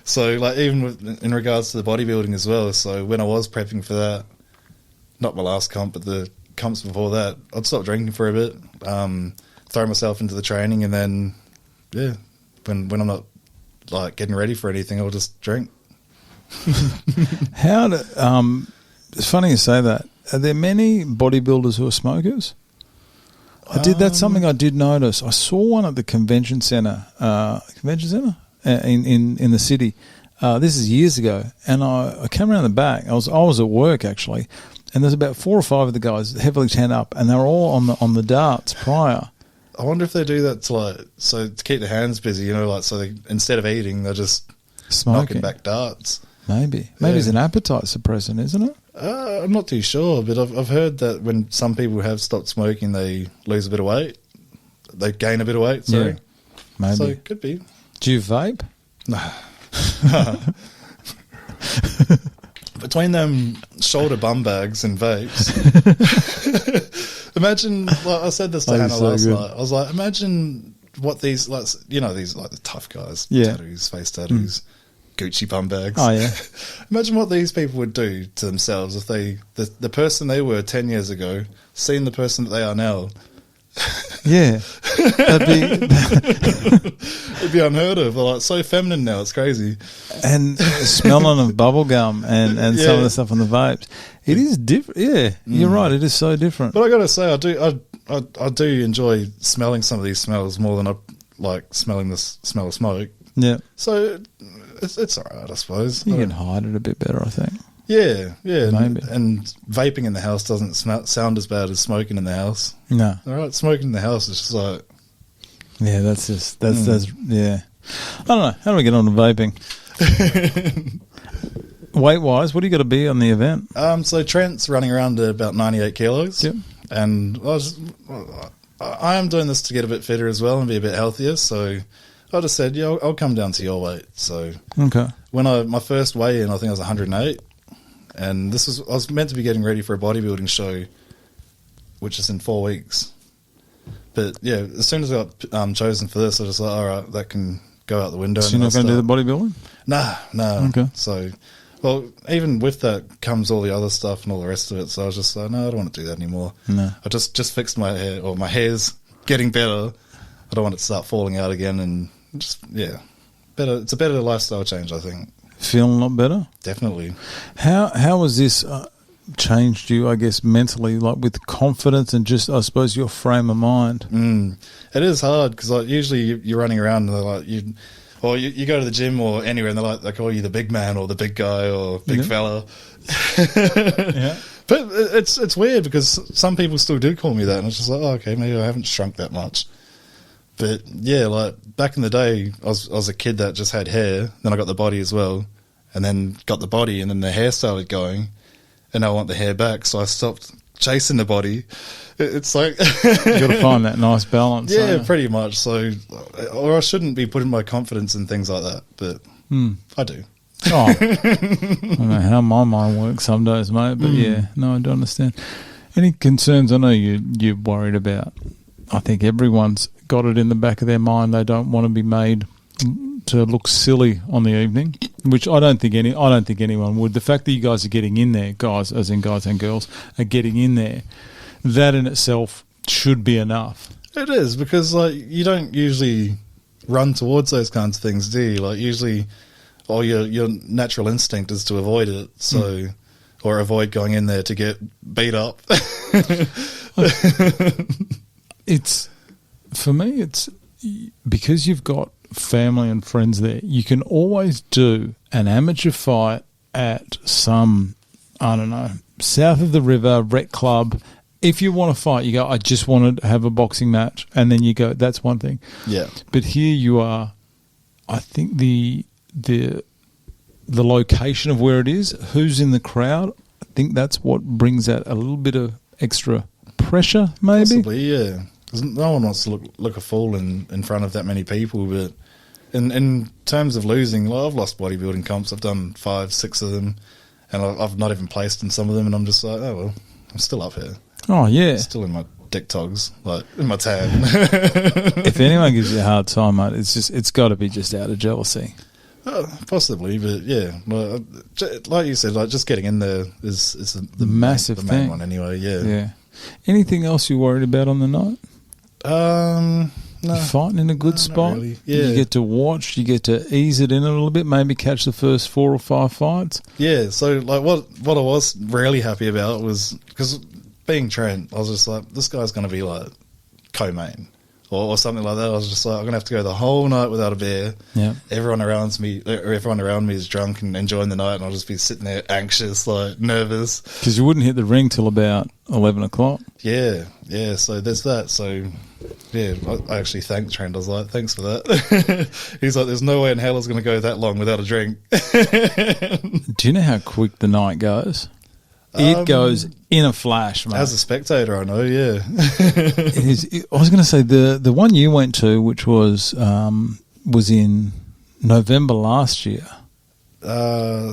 So like even in regards to the bodybuilding as well. So when I was prepping for that, not my last comp, but the comps before that, I'd stop drinking for a bit, throw myself into the training, and then when I'm not like getting ready for anything, I'll just drink. It's funny you say that. Are there many bodybuilders who are smokers? That's something I did notice. I saw one at the convention centre in the city. This is years ago, and I came around the back. I was at work actually, and there's about 4 or 5 of the guys heavily tanned up, and they were all on the darts prior. I wonder if they do that to keep their hands busy, like so they, instead of eating, they're just knocking back darts. Maybe it's an appetite suppressant, isn't it? I'm not too sure, but I've heard that when some people have stopped smoking, they lose a bit of weight. They gain a bit of weight. Sorry, maybe. So it could be. Do you vape? No. Between them shoulder bum bags and vapes, imagine. Like I said this to Hannah last night. I was like, imagine what these these like the tough guys, tattoos, face tattoos, Gucci bum bags. Oh yeah. Imagine what these people would do to themselves if the person they were 10 years ago seen the person that they are now. Yeah, it'd be unheard of. They're like so feminine now, it's crazy. And smelling of bubble gum and some of the stuff on the vapes, it is different. Yeah, you're right. It is so different. But I got to say, I do enjoy smelling some of these smells more than I like smelling the smell of smoke. Yeah. So it's all right, I suppose. You can hide it a bit better, I think. Yeah, Maybe. And vaping in the house doesn't sound as bad as smoking in the house. No. All right, smoking in the house is just like... Yeah, that's yeah. I don't know. How do we get on to vaping? Weight-wise, what do you got to be on the event? So Trent's running around at about 98 kilos. Yep. And I am doing this to get a bit fitter as well and be a bit healthier, so... I just said, I'll come down to your weight. So okay. When my first weigh-in, I think I was 108. And I was meant to be getting ready for a bodybuilding show, which is in 4 weeks. But yeah, as soon as I got chosen for this, I was just like, all right, that can go out the window. So you're not going to do the bodybuilding? No. Okay. So, well, even with that comes all the other stuff and all the rest of it. So I was just like, no, I don't want to do that anymore. No. I just fixed my hair, or my hair's getting better. I don't want it to start falling out again, and just better. It's a better lifestyle change, I think. Feeling a lot better? Definitely. How has this changed you, I guess, mentally, like with confidence and just, I suppose, your frame of mind? It is hard because like, usually you're running around and they're like, you go to the gym or anywhere and they call you the big man or the big guy or big fella. Yeah. But it's weird because some people still do call me that, and it's just like, oh, okay, maybe I haven't shrunk that much. But yeah, like back in the day, I was a kid that just had hair. Then I got the body as well, and then got the body, and then the hair started going, and now I want the hair back. So I stopped chasing the body. It's like you got to find that nice balance. Yeah, pretty much. So, or I shouldn't be putting my confidence in things like that, but I do. Oh, I don't know how my mind works some days, mate, but yeah, no, I don't understand. Any concerns? I know you're worried about. I think everyone's got it in the back of their mind. They don't want to be made to look silly on the evening, which I don't think anyone would. The fact that you guys are getting in there, guys, as in guys and girls, are getting in there, that in itself should be enough. It is, because like you don't usually run towards those kinds of things, do you? Like usually, your natural instinct is to avoid it, so or avoid going in there to get beat up. It's for me. It's because you've got family and friends there. You can always do an amateur fight at some, I don't know, south of the river rec club. If you want to fight, you go, I just want to have a boxing match, and then you go. That's one thing. Yeah. But here you are. I think the location of where it is, who's in the crowd, I think that's what brings out a little bit of extra pressure, maybe. Possibly, yeah. 'Cause no one wants to look a fool in front of that many people, but in terms of losing, like I've lost bodybuilding comps. I've done 5, 6 of them, and I've not even placed in some of them, and I'm just like, oh well, I'm still up here. Oh yeah, Still in my dick togs, like in my tan. If anyone gives you a hard time, mate, it's got to be just out of jealousy. Possibly, but yeah, like you said, like just getting in there is the massive the main thing. one anyway. Yeah. Yeah. Anything else you're worried about on the night? No. You're fighting in a good spot. Really. Yeah. You get to watch. You get to ease it in a little bit. Maybe catch the first 4 or 5 fights. Yeah. So like what I was really happy about was because being Trent, I was just like, this guy's going to be like co-main or something like that. I was just like, I'm going to have to go the whole night without a beer. Yeah. Everyone around me is drunk and enjoying the night, and I'll just be sitting there anxious, like nervous. Because you wouldn't hit the ring till about 11 o'clock. Yeah. So there's that. So yeah, I actually thanked Trent. I was like, thanks for that. He's like, there's no way in hell it's going to go that long without a drink. Do you know how quick the night goes? It goes in a flash, mate. As a spectator, I know, yeah. It is. I was going to say the one you went to, which was in November last year.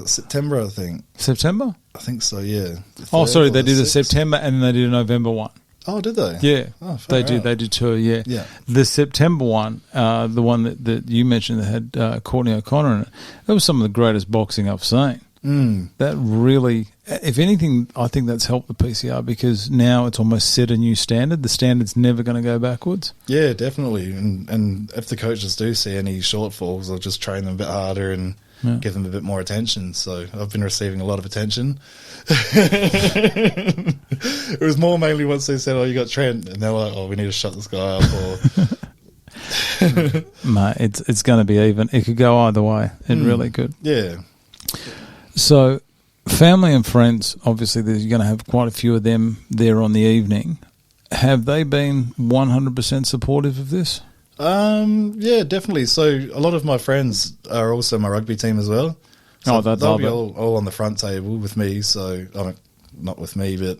September, I think. September? I think so, yeah. Oh, sorry, they did a September and then they did a November one. Oh, did they? Yeah, oh, they did. They did 2, yeah. Yeah. The September one, the one that you mentioned that had Courtney O'Connor in it, that was some of the greatest boxing I've seen. That really, if anything, I think that's helped the PCR because now it's almost set a new standard. The standard's never going to go backwards. Yeah, definitely. And if the coaches do see any shortfalls, they'll just train them a bit harder and give them a bit more attention. So I've been receiving a lot of attention. It was more mainly once they said, oh, you got Trent, and they're like, oh, we need to shut this guy up. Or Mate, it's going to be even. It could go either way. It really could. Yeah. So, family and friends, obviously there's going to have quite a few of them there on the evening. Have they been 100% supportive of this? Yeah, definitely. So a lot of my friends are also my rugby team as well. So they'll be all on the front table with me. So, I mean, not with me, but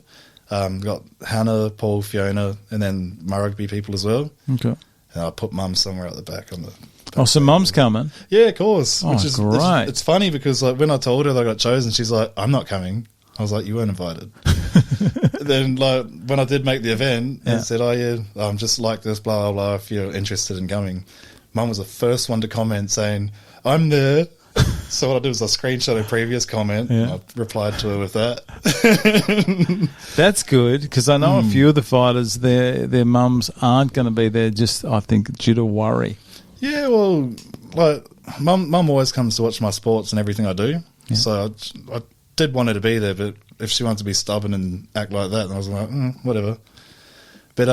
got Hannah, Paul, Fiona, and then my rugby people as well. Okay. And I put Mum somewhere at the back on the... Oh, so Mum's coming? Yeah, of course. Oh, which is great. It's funny because like when I told her that I got chosen, she's like, I'm not coming. I was like, you weren't invited. Then like when I did make the event and said, oh yeah, I'm just like this, blah, blah, blah, if you're interested in coming. Mum was the first one to comment saying, I'm there. So what I did was I screenshot a previous comment and I replied to her with that. That's good because I know a few of the fighters, their mums aren't going to be there just, I think, due to worry. Yeah, well, like Mum always comes to watch my sports and everything I do. Yeah. So I did want her to be there, but if she wanted to be stubborn and act like that, then I was like, whatever. But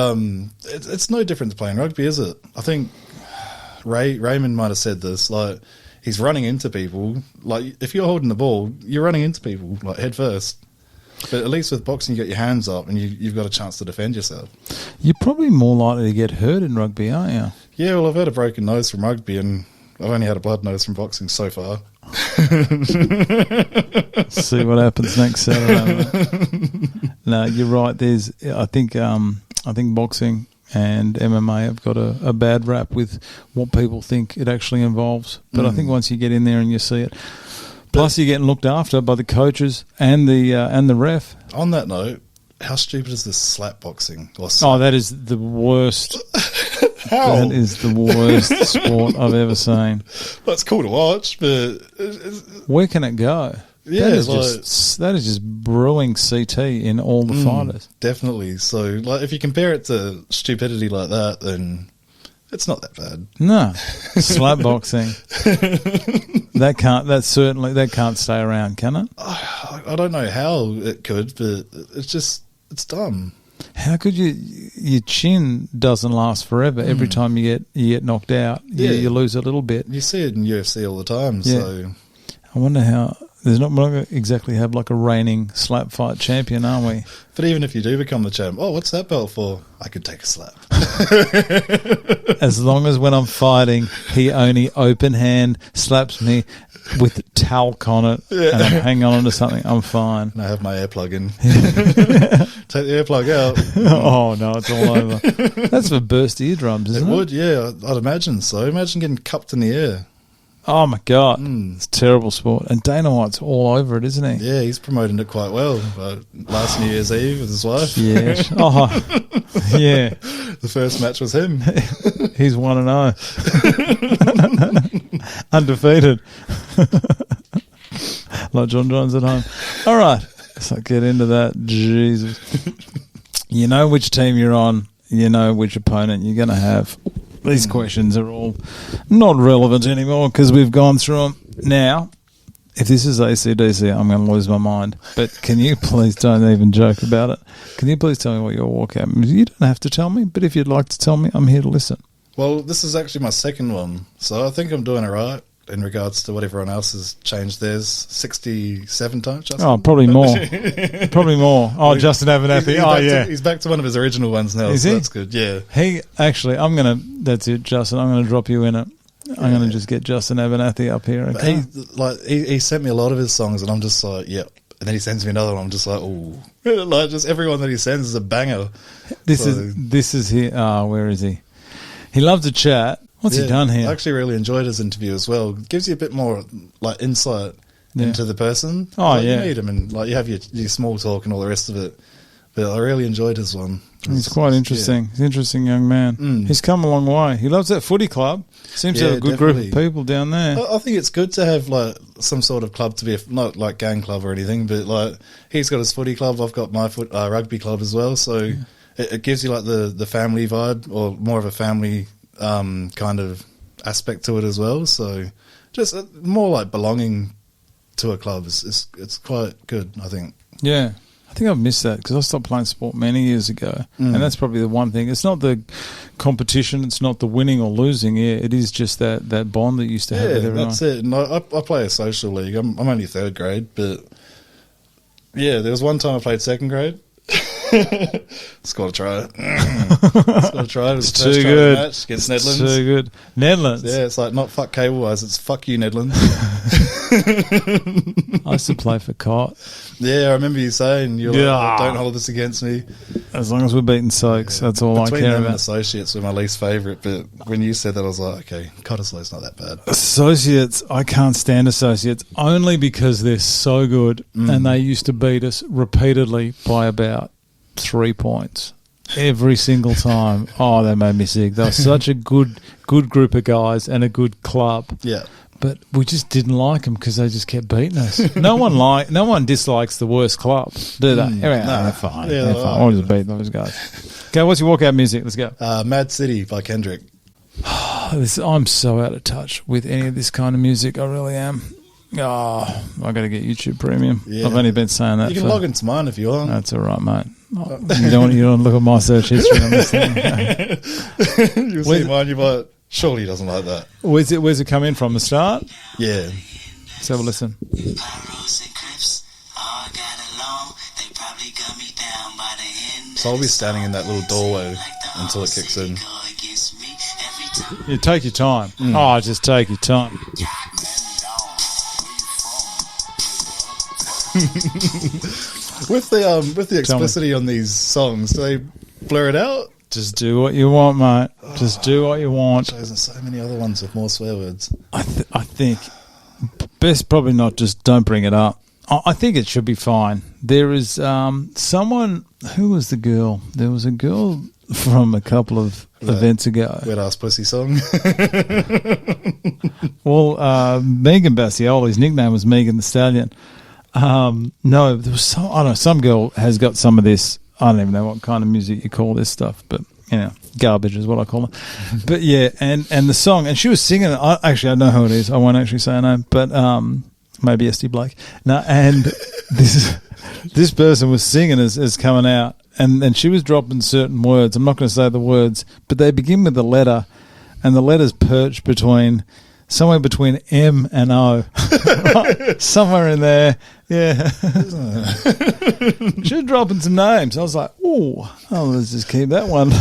it's no different to playing rugby, is it? I think Raymond might have said this. Like he's running into people. Like if you're holding the ball, you're running into people like head first. But at least with boxing, you got your hands up and you've got a chance to defend yourself. You're probably more likely to get hurt in rugby, aren't you? Yeah, well, I've had a broken nose from rugby and I've only had a blood nose from boxing so far. See what happens next Saturday. No, you're right. I think boxing and MMA have got a bad rap with what people think it actually involves. But I think once you get in there and you see it, Plus, you're getting looked after by the coaches and the ref. On that note, how stupid is this slap boxing? That is the worst. How? That is the worst sport I've ever seen. Well, it's cool to watch, but Where can it go? yeah, That is just brewing CT in all the fighters. definitely. So, like, if you compare it to stupidity like that, then it's not that bad. No, slap boxing. That can't stay around, can it? I don't know how it could, but it's dumb. How could your chin doesn't last forever? Every time you get knocked out, you lose a little bit. You see it in UFC all the time. Yeah. So I wonder how. We're not going to exactly have like a reigning slap fight champion, are we? But even if you do become the champ, what's that belt for? I could take a slap. As long as when I'm fighting, he only open hand slaps me with talc on it, and I'm hanging on to something, I'm fine. And I have my earplug in. Take the earplug out. Oh no, it's all over. That's for burst eardrums, isn't it? It would, yeah. I'd imagine so. Imagine getting cupped in the air. Oh my God, it's a terrible sport. And Dana White's all over it, isn't he? Yeah, he's promoting it quite well. Last New Year's Eve with his wife. Yeah. Oh, yeah. The first match was him. He's 1-0. Undefeated. Like John Jones at home. All right. So get into that. Jesus. You know which team you're on. You know which opponent you're going to have. These questions are all not relevant anymore because we've gone through them. Now, if this is AC/DC, I'm going to lose my mind. But can you please don't even joke about it? Can you please tell me what your walkout is? You don't have to tell me, but if you'd like to tell me, I'm here to listen. Well, this is actually my second one, so I think I'm doing all right in regards to what everyone else has changed theirs 67 times, Justin? Oh, probably more. Probably more. Oh, Justin Abernathy. He's back to one of his original ones now, so that's good, yeah. That's it, Justin. I'm going to drop you in it. I'm going to just get Justin Abernathy up here. Okay? He sent me a lot of his songs, and I'm just like, yep. And then he sends me another one. I'm just like, ooh. Like, just everyone that he sends is a banger. This is here. Where is he? He loves to chat. What's he done here? I actually really enjoyed his interview as well. It gives you a bit more like insight into the person. Oh, You meet him and like you have your small talk and all the rest of it. But I really enjoyed his one. He's quite interesting. He's an interesting young man. He's come a long way. He loves that footy club. Seems to have a good group of people down there. I think it's good to have like some sort of club to be not like gang club or anything, but like he's got his footy club. I've got my rugby club as well. So it gives you like the family vibe or more of a family kind of aspect to it as well. So just more like belonging to a club is it's quite good, I think. Yeah. I think I've missed that because I stopped playing sport many years ago, and that's probably the one thing. It's not the competition, it's not the winning or losing. Yeah, it is just that bond that you used to have with everyone. That's it. And I play a social league. I'm only third grade, but yeah, there was one time I played second grade. It's got to try it. It's got to try it. It's too good. Match against Netherlands. It's too good. Netherlands. Yeah, it's like not fuck cable wise. It's fuck you, Netherlands. I used to play for Cot. Yeah, I remember you saying you're like, don't hold this against me. As long as we're beating Soaks, that's all I care Between them about. and Associates were my least favourite, but when you said that, I was like, okay, Cotterslow's not that bad. Associates, I can't stand Associates only because they're so good, and they used to beat us repeatedly by about 3 points every single time. Oh, they made me sick. They were such a good group of guys and a good club. Yeah. But we just didn't like them because they just kept beating us. No one dislikes the worst club, do they? They're fine. Yeah, they're fine. I'll just beat those guys. Okay, what's your walkout music? Let's go. Mad City by Kendrick. I'm so out of touch with any of this kind of music. I really am. Oh, I got to get YouTube Premium. Yeah. I've only been saying that. You can log into mine if you want. That's all right, mate. You don't want to look at my search history on this thing. You'll see mine. You might. Surely he doesn't like that. Where's it come in from? The start? Yeah. Let's have a listen. So I'll be standing in that little doorway until it kicks in. Yeah, take your time. Oh, just take your time. With the explicitity on these songs, do they blur it out? Just do what you want, mate. Just do what you want. There's so many other ones with more swear words. I think best probably not, just don't bring it up. I think it should be fine. There is someone, who was the girl? There was a girl from a couple of events ago. Wet Ass Pussy song. Well, Megan Bassioli's nickname was Megan the Stallion. No, there was some, I don't know, some girl has got some of this. I don't even know what kind of music you call this stuff, but garbage is what I call it. But yeah, and the song, and she was singing it. I know who it is. I won't actually say her name, but maybe SD Blake. No, and this person was singing as coming out, and she was dropping certain words. I'm not going to say the words, but they begin with a letter, and the letter's perched somewhere between M and O. Somewhere in there. Yeah. She was dropping some names. I was like, let's just keep that one.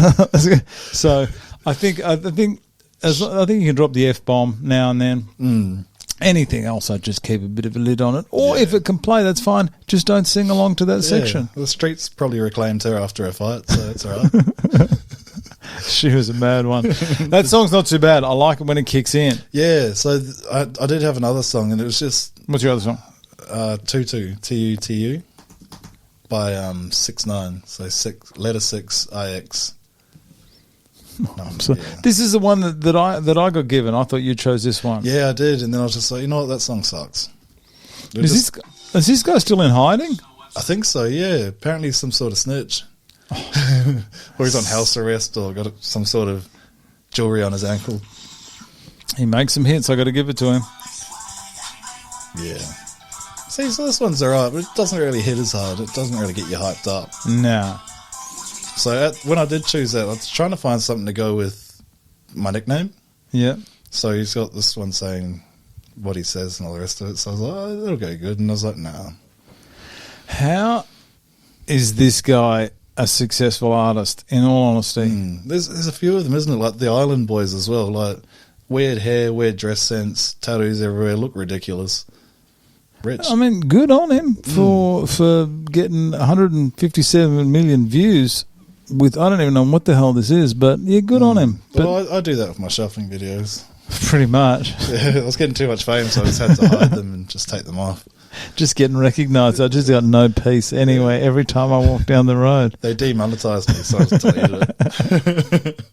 So I think you can drop the F-bomb now and then. Anything else, I'd just keep a bit of a lid on it. Or if it can play, that's fine. Just don't sing along to that section. The streets probably reclaimed her after a fight, so it's all right. She was a mad one. That song's not too bad. I like it when it kicks in. Yeah, so I did have another song, and it was just... What's your other song? Tutu, Tutu, by 6ix9ine. So letter 6, IX. This is the one that I got given. I thought you chose this one. Yeah, I did, and then I was just like, you know what, that song sucks. Is this guy still in hiding? I think so, yeah. Apparently he's some sort of snitch. Or he's on house arrest or got some sort of jewellery on his ankle. He makes some hits. I got to give it to him. Yeah. See, so this one's alright, but it doesn't really hit as hard. It doesn't really get you hyped up. No. So when I did choose that, I was trying to find something to go with my nickname. Yeah. So he's got this one saying what he says and all the rest of it. So I was like, that'll go good. And I was like, nah. How is this guy a successful artist, in all honesty? There's a few of them, isn't it? Like the Island Boys as well. Like weird hair, weird dress sense, tattoos everywhere, look ridiculous. Rich. I mean, good on him for getting 157 million views with, I don't even know what the hell this is, but yeah, good on him. But I do that with my shuffling videos. Pretty much. Yeah, I was getting too much fame, so I just had to hide them and just take them off. Just getting recognised. I just got no peace anyway every time I walk down the road. They demonetised me, so I was telling you that.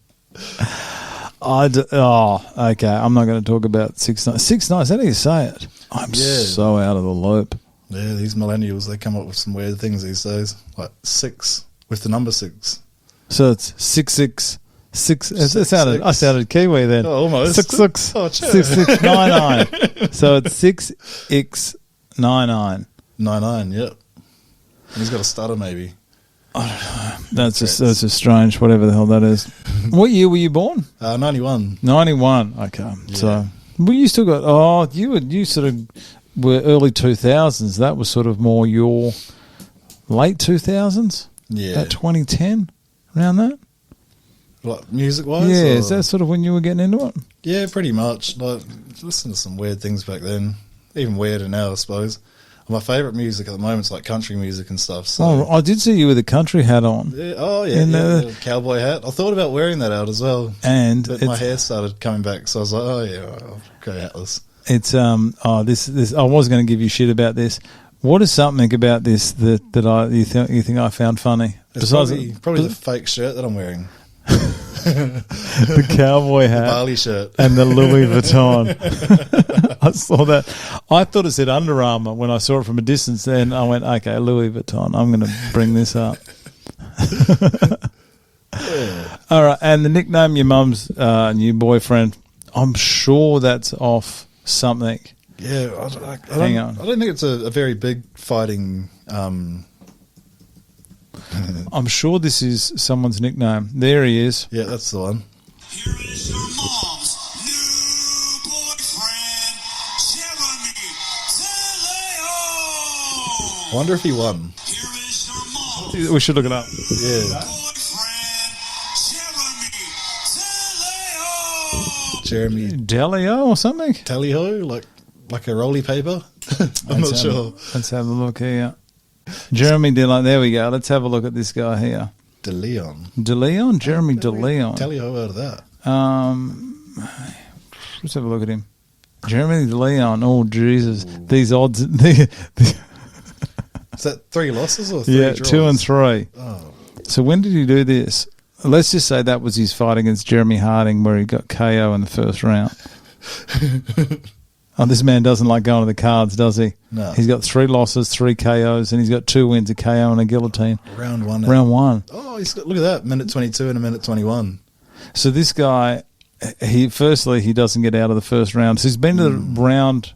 Okay. I'm not going to talk about 6ix9ine. 6ix9ine, how do you say it? I'm so out of the loop. Yeah, these millennials, they come up with some weird things these days. Like 6 with the number 6. So it's 6. I sounded Kiwi then. Oh, almost. 6. Oh, sure. 6699. So it's 6X99. 99, yep. And he's got a stutter, maybe. I don't know. That's just strange, whatever the hell that is. What year were you born? 91. 91. Okay. Yeah. So, well, you still got, you sort of were early 2000s. That was sort of more your late 2000s? Yeah. About 2010, around that? Like music-wise? Yeah, or? is that sort of when you were getting into it? Yeah, pretty much. Like, listen to some weird things back then. Even weirder now, I suppose. My favourite music at the moment is like country music and stuff. So. I did see you with a country hat on. Yeah, the cowboy hat. I thought about wearing that out as well. But my hair started coming back, so I was like, I'll go hatless. It's this I was going to give you shit about this. What is something about this that you think I found funny? It's probably the fake shirt that I'm wearing. The cowboy hat, the Bali shirt, and the Louis Vuitton. I saw that. I thought it said Under Armour when I saw it from a distance. Then I went, okay, Louis Vuitton. I'm going to bring this up. Yeah. All right, and the nickname your mum's new boyfriend. I'm sure that's off something. Yeah, Hang on. I don't think it's a very big fighting. I'm sure this is someone's nickname. There he is. Yeah, that's the one. Here is your mom's new boyfriend, Jeremy Teleo. I wonder if he won. Here is your mom's We should look it up. Yeah. boyfriend, Jeremy Teleo. Jeremy Delio or something? Tallyho, like a rolly paper. I'm not sure. Let's have a look here. Jeremy DeLeon. There we go. Let's have a look at this guy here. DeLeon. Jeremy DeLeon. Tallyho out of that. Let's have a look at him. Jeremy Leon. Oh, Jesus. These odds. Is that 3 losses or 3 draws? 2 and 3. Oh. So when did he do this? Let's just say that was his fight against Jeremy Harding where he got KO in the first round. Oh, this man doesn't like going to the cards, does he? No. He's got 3 losses, 3 KOs, and he's got 2 wins, a KO and a guillotine. Round 1. Round 1. Oh, look at that. Minute 22 and a minute 21. So this guy, he doesn't get out of the first round. So he's been to the round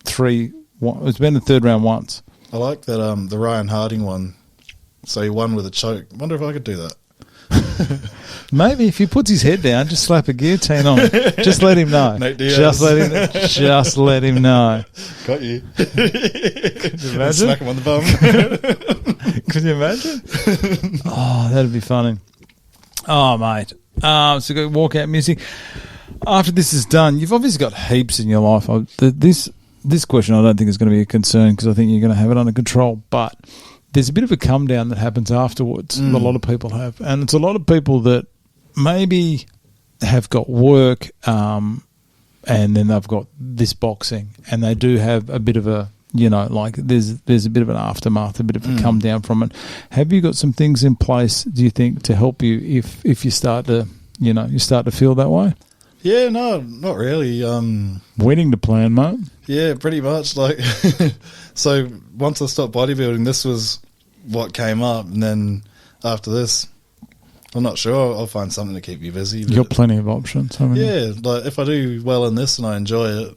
3. He's been to the third round once. I like that the Ryan Harding one. So he won with a choke. Wonder if I could do that. Maybe if he puts his head down, just slap a guillotine on it. Just let him know. Just let him know. Got you. Could you imagine? Smack him on the bum. Could you imagine? Oh, that'd be funny. Oh, mate. So go walkout music. After this is done, you've obviously got heaps in your life. This question I don't think is going to be a concern because I think you're going to have it under control. But there's a bit of a come down that happens afterwards that a lot of people have. And it's a lot of people that maybe have got work and then they've got this boxing and they do have a bit of a, like there's a bit of an aftermath, a bit of a come down from it. Have you got some things in place, do you think, to help you if you start to, you start to feel that way? Yeah, no, not really. Wedding to plan, mate. Yeah, pretty much. Like, so once I stopped bodybuilding, this was what came up, and then after this, I'm not sure. I'll find something to keep you busy. You've got plenty of options, haven't you? Yeah, like if I do well in this and I enjoy it,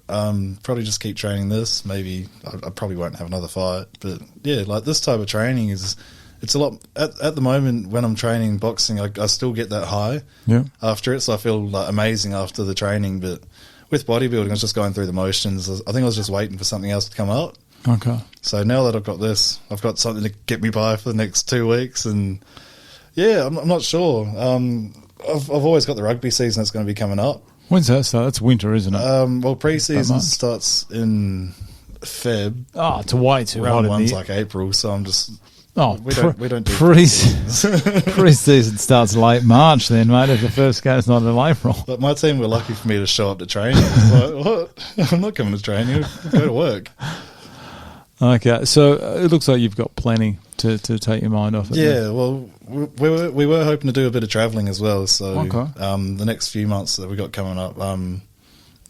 probably just keep training this. Maybe I probably won't have another fight, but yeah, like this type of training it's a lot. At the moment when I'm training boxing, I still get that high after it, so I feel like amazing after the training. But with bodybuilding, I was just going through the motions. I think I was just waiting for something else to come up. Okay. So now that I've got this, I've got something to get me by for the next 2 weeks, and yeah, I'm not sure. I've always got the rugby season that's going to be coming up. When's that start? That's winter, isn't it? Well, pre-season starts in Feb. Oh, it's way too hot. Round one's like April, so I'm just. Oh, we don't do pre-season starts late March then, mate, if the first game's not in April. But my team were lucky for me to show up to training. Like, what? I'm not coming to training. Go to work. Okay, so it looks like you've got plenty to take your mind off it. Yeah, well, we were hoping to do a bit of travelling as well. So the next few months that we got coming up,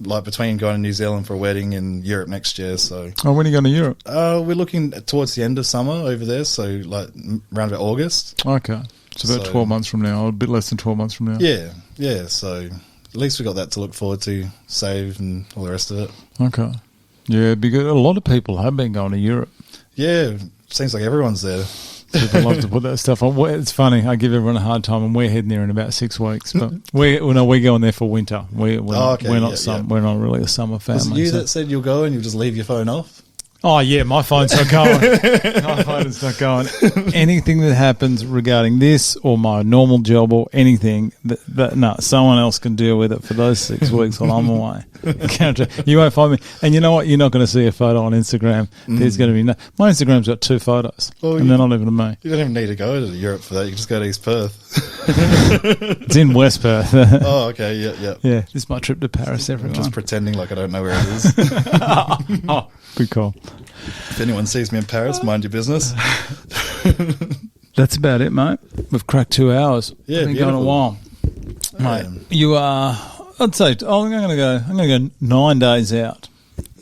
like between going to New Zealand for a wedding and Europe next year. So when are you going to Europe? We're looking towards the end of summer over there, so like around about August. Okay, so about 12 months from now, or a bit less than 12 months from now. Yeah. So at least we got that to look forward to, save and all the rest of it. Okay. Yeah, because a lot of people have been going to Europe. Yeah, seems like everyone's there. People love to put that stuff on. It's funny. I give everyone a hard time, and we're heading there in about 6 weeks. But we're going there for winter. We're not really a summer family. Was it you that said you'll go and you'll just leave your phone off? Oh, yeah, my phone's not going. My phone is not going. Anything that happens regarding this or my normal job or anything, someone else can deal with it for those 6 weeks while I'm away. You won't find me. And you know what? You're not going to see a photo on Instagram. There's going to be my Instagram's got 2 photos, and they're not even of me. You don't even need to go to Europe for that. You can just go to East Perth. It's in West Perth. Oh, okay. Yeah. Yeah, this is my trip to Paris, everyone. I'm just pretending like I don't know where it is. Oh, good call. If anyone sees me in Paris, mind your business. That's about it, mate. We've cracked 2 hours. Yeah, been going a while, mate. You are. I'd say I'm going to go 9 days out.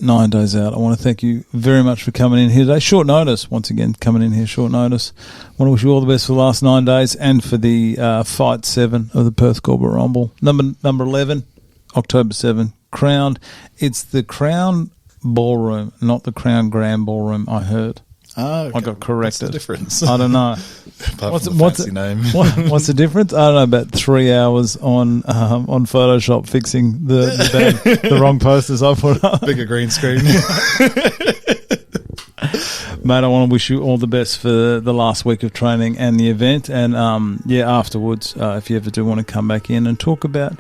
9 days out. I want to thank you very much for coming in here today. Short notice, once again, coming in here short notice. I want to wish you all the best for the last 9 days and for the Fight 7 of the Perth Corporate Rumble. Number 11, October 7, Crown. It's the Crown Ballroom, not the Crown Grand Ballroom, I heard. Oh, okay. I got corrected. What's the difference? I don't know. What's the name? What's the difference? I don't know. About 3 hours on Photoshop fixing the wrong posters I put up. Bigger green screen. Mate, I want to wish you all the best for the last week of training and the event. And afterwards, if you ever do want to come back in and talk about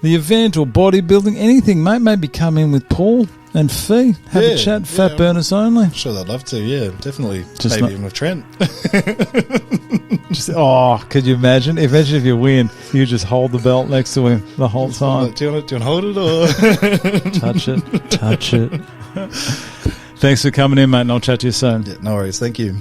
the event or bodybuilding, anything, mate, maybe come in with Paul And Fee, have a chat, fat burners only. Sure, I'd love to. Yeah, definitely. Just Maybe even with Trent. Could you imagine? Imagine if you win, you just hold the belt next to him the whole time. Do you want to hold it or Touch it. Thanks for coming in, mate, and I'll chat to you soon. Yeah, no worries. Thank you.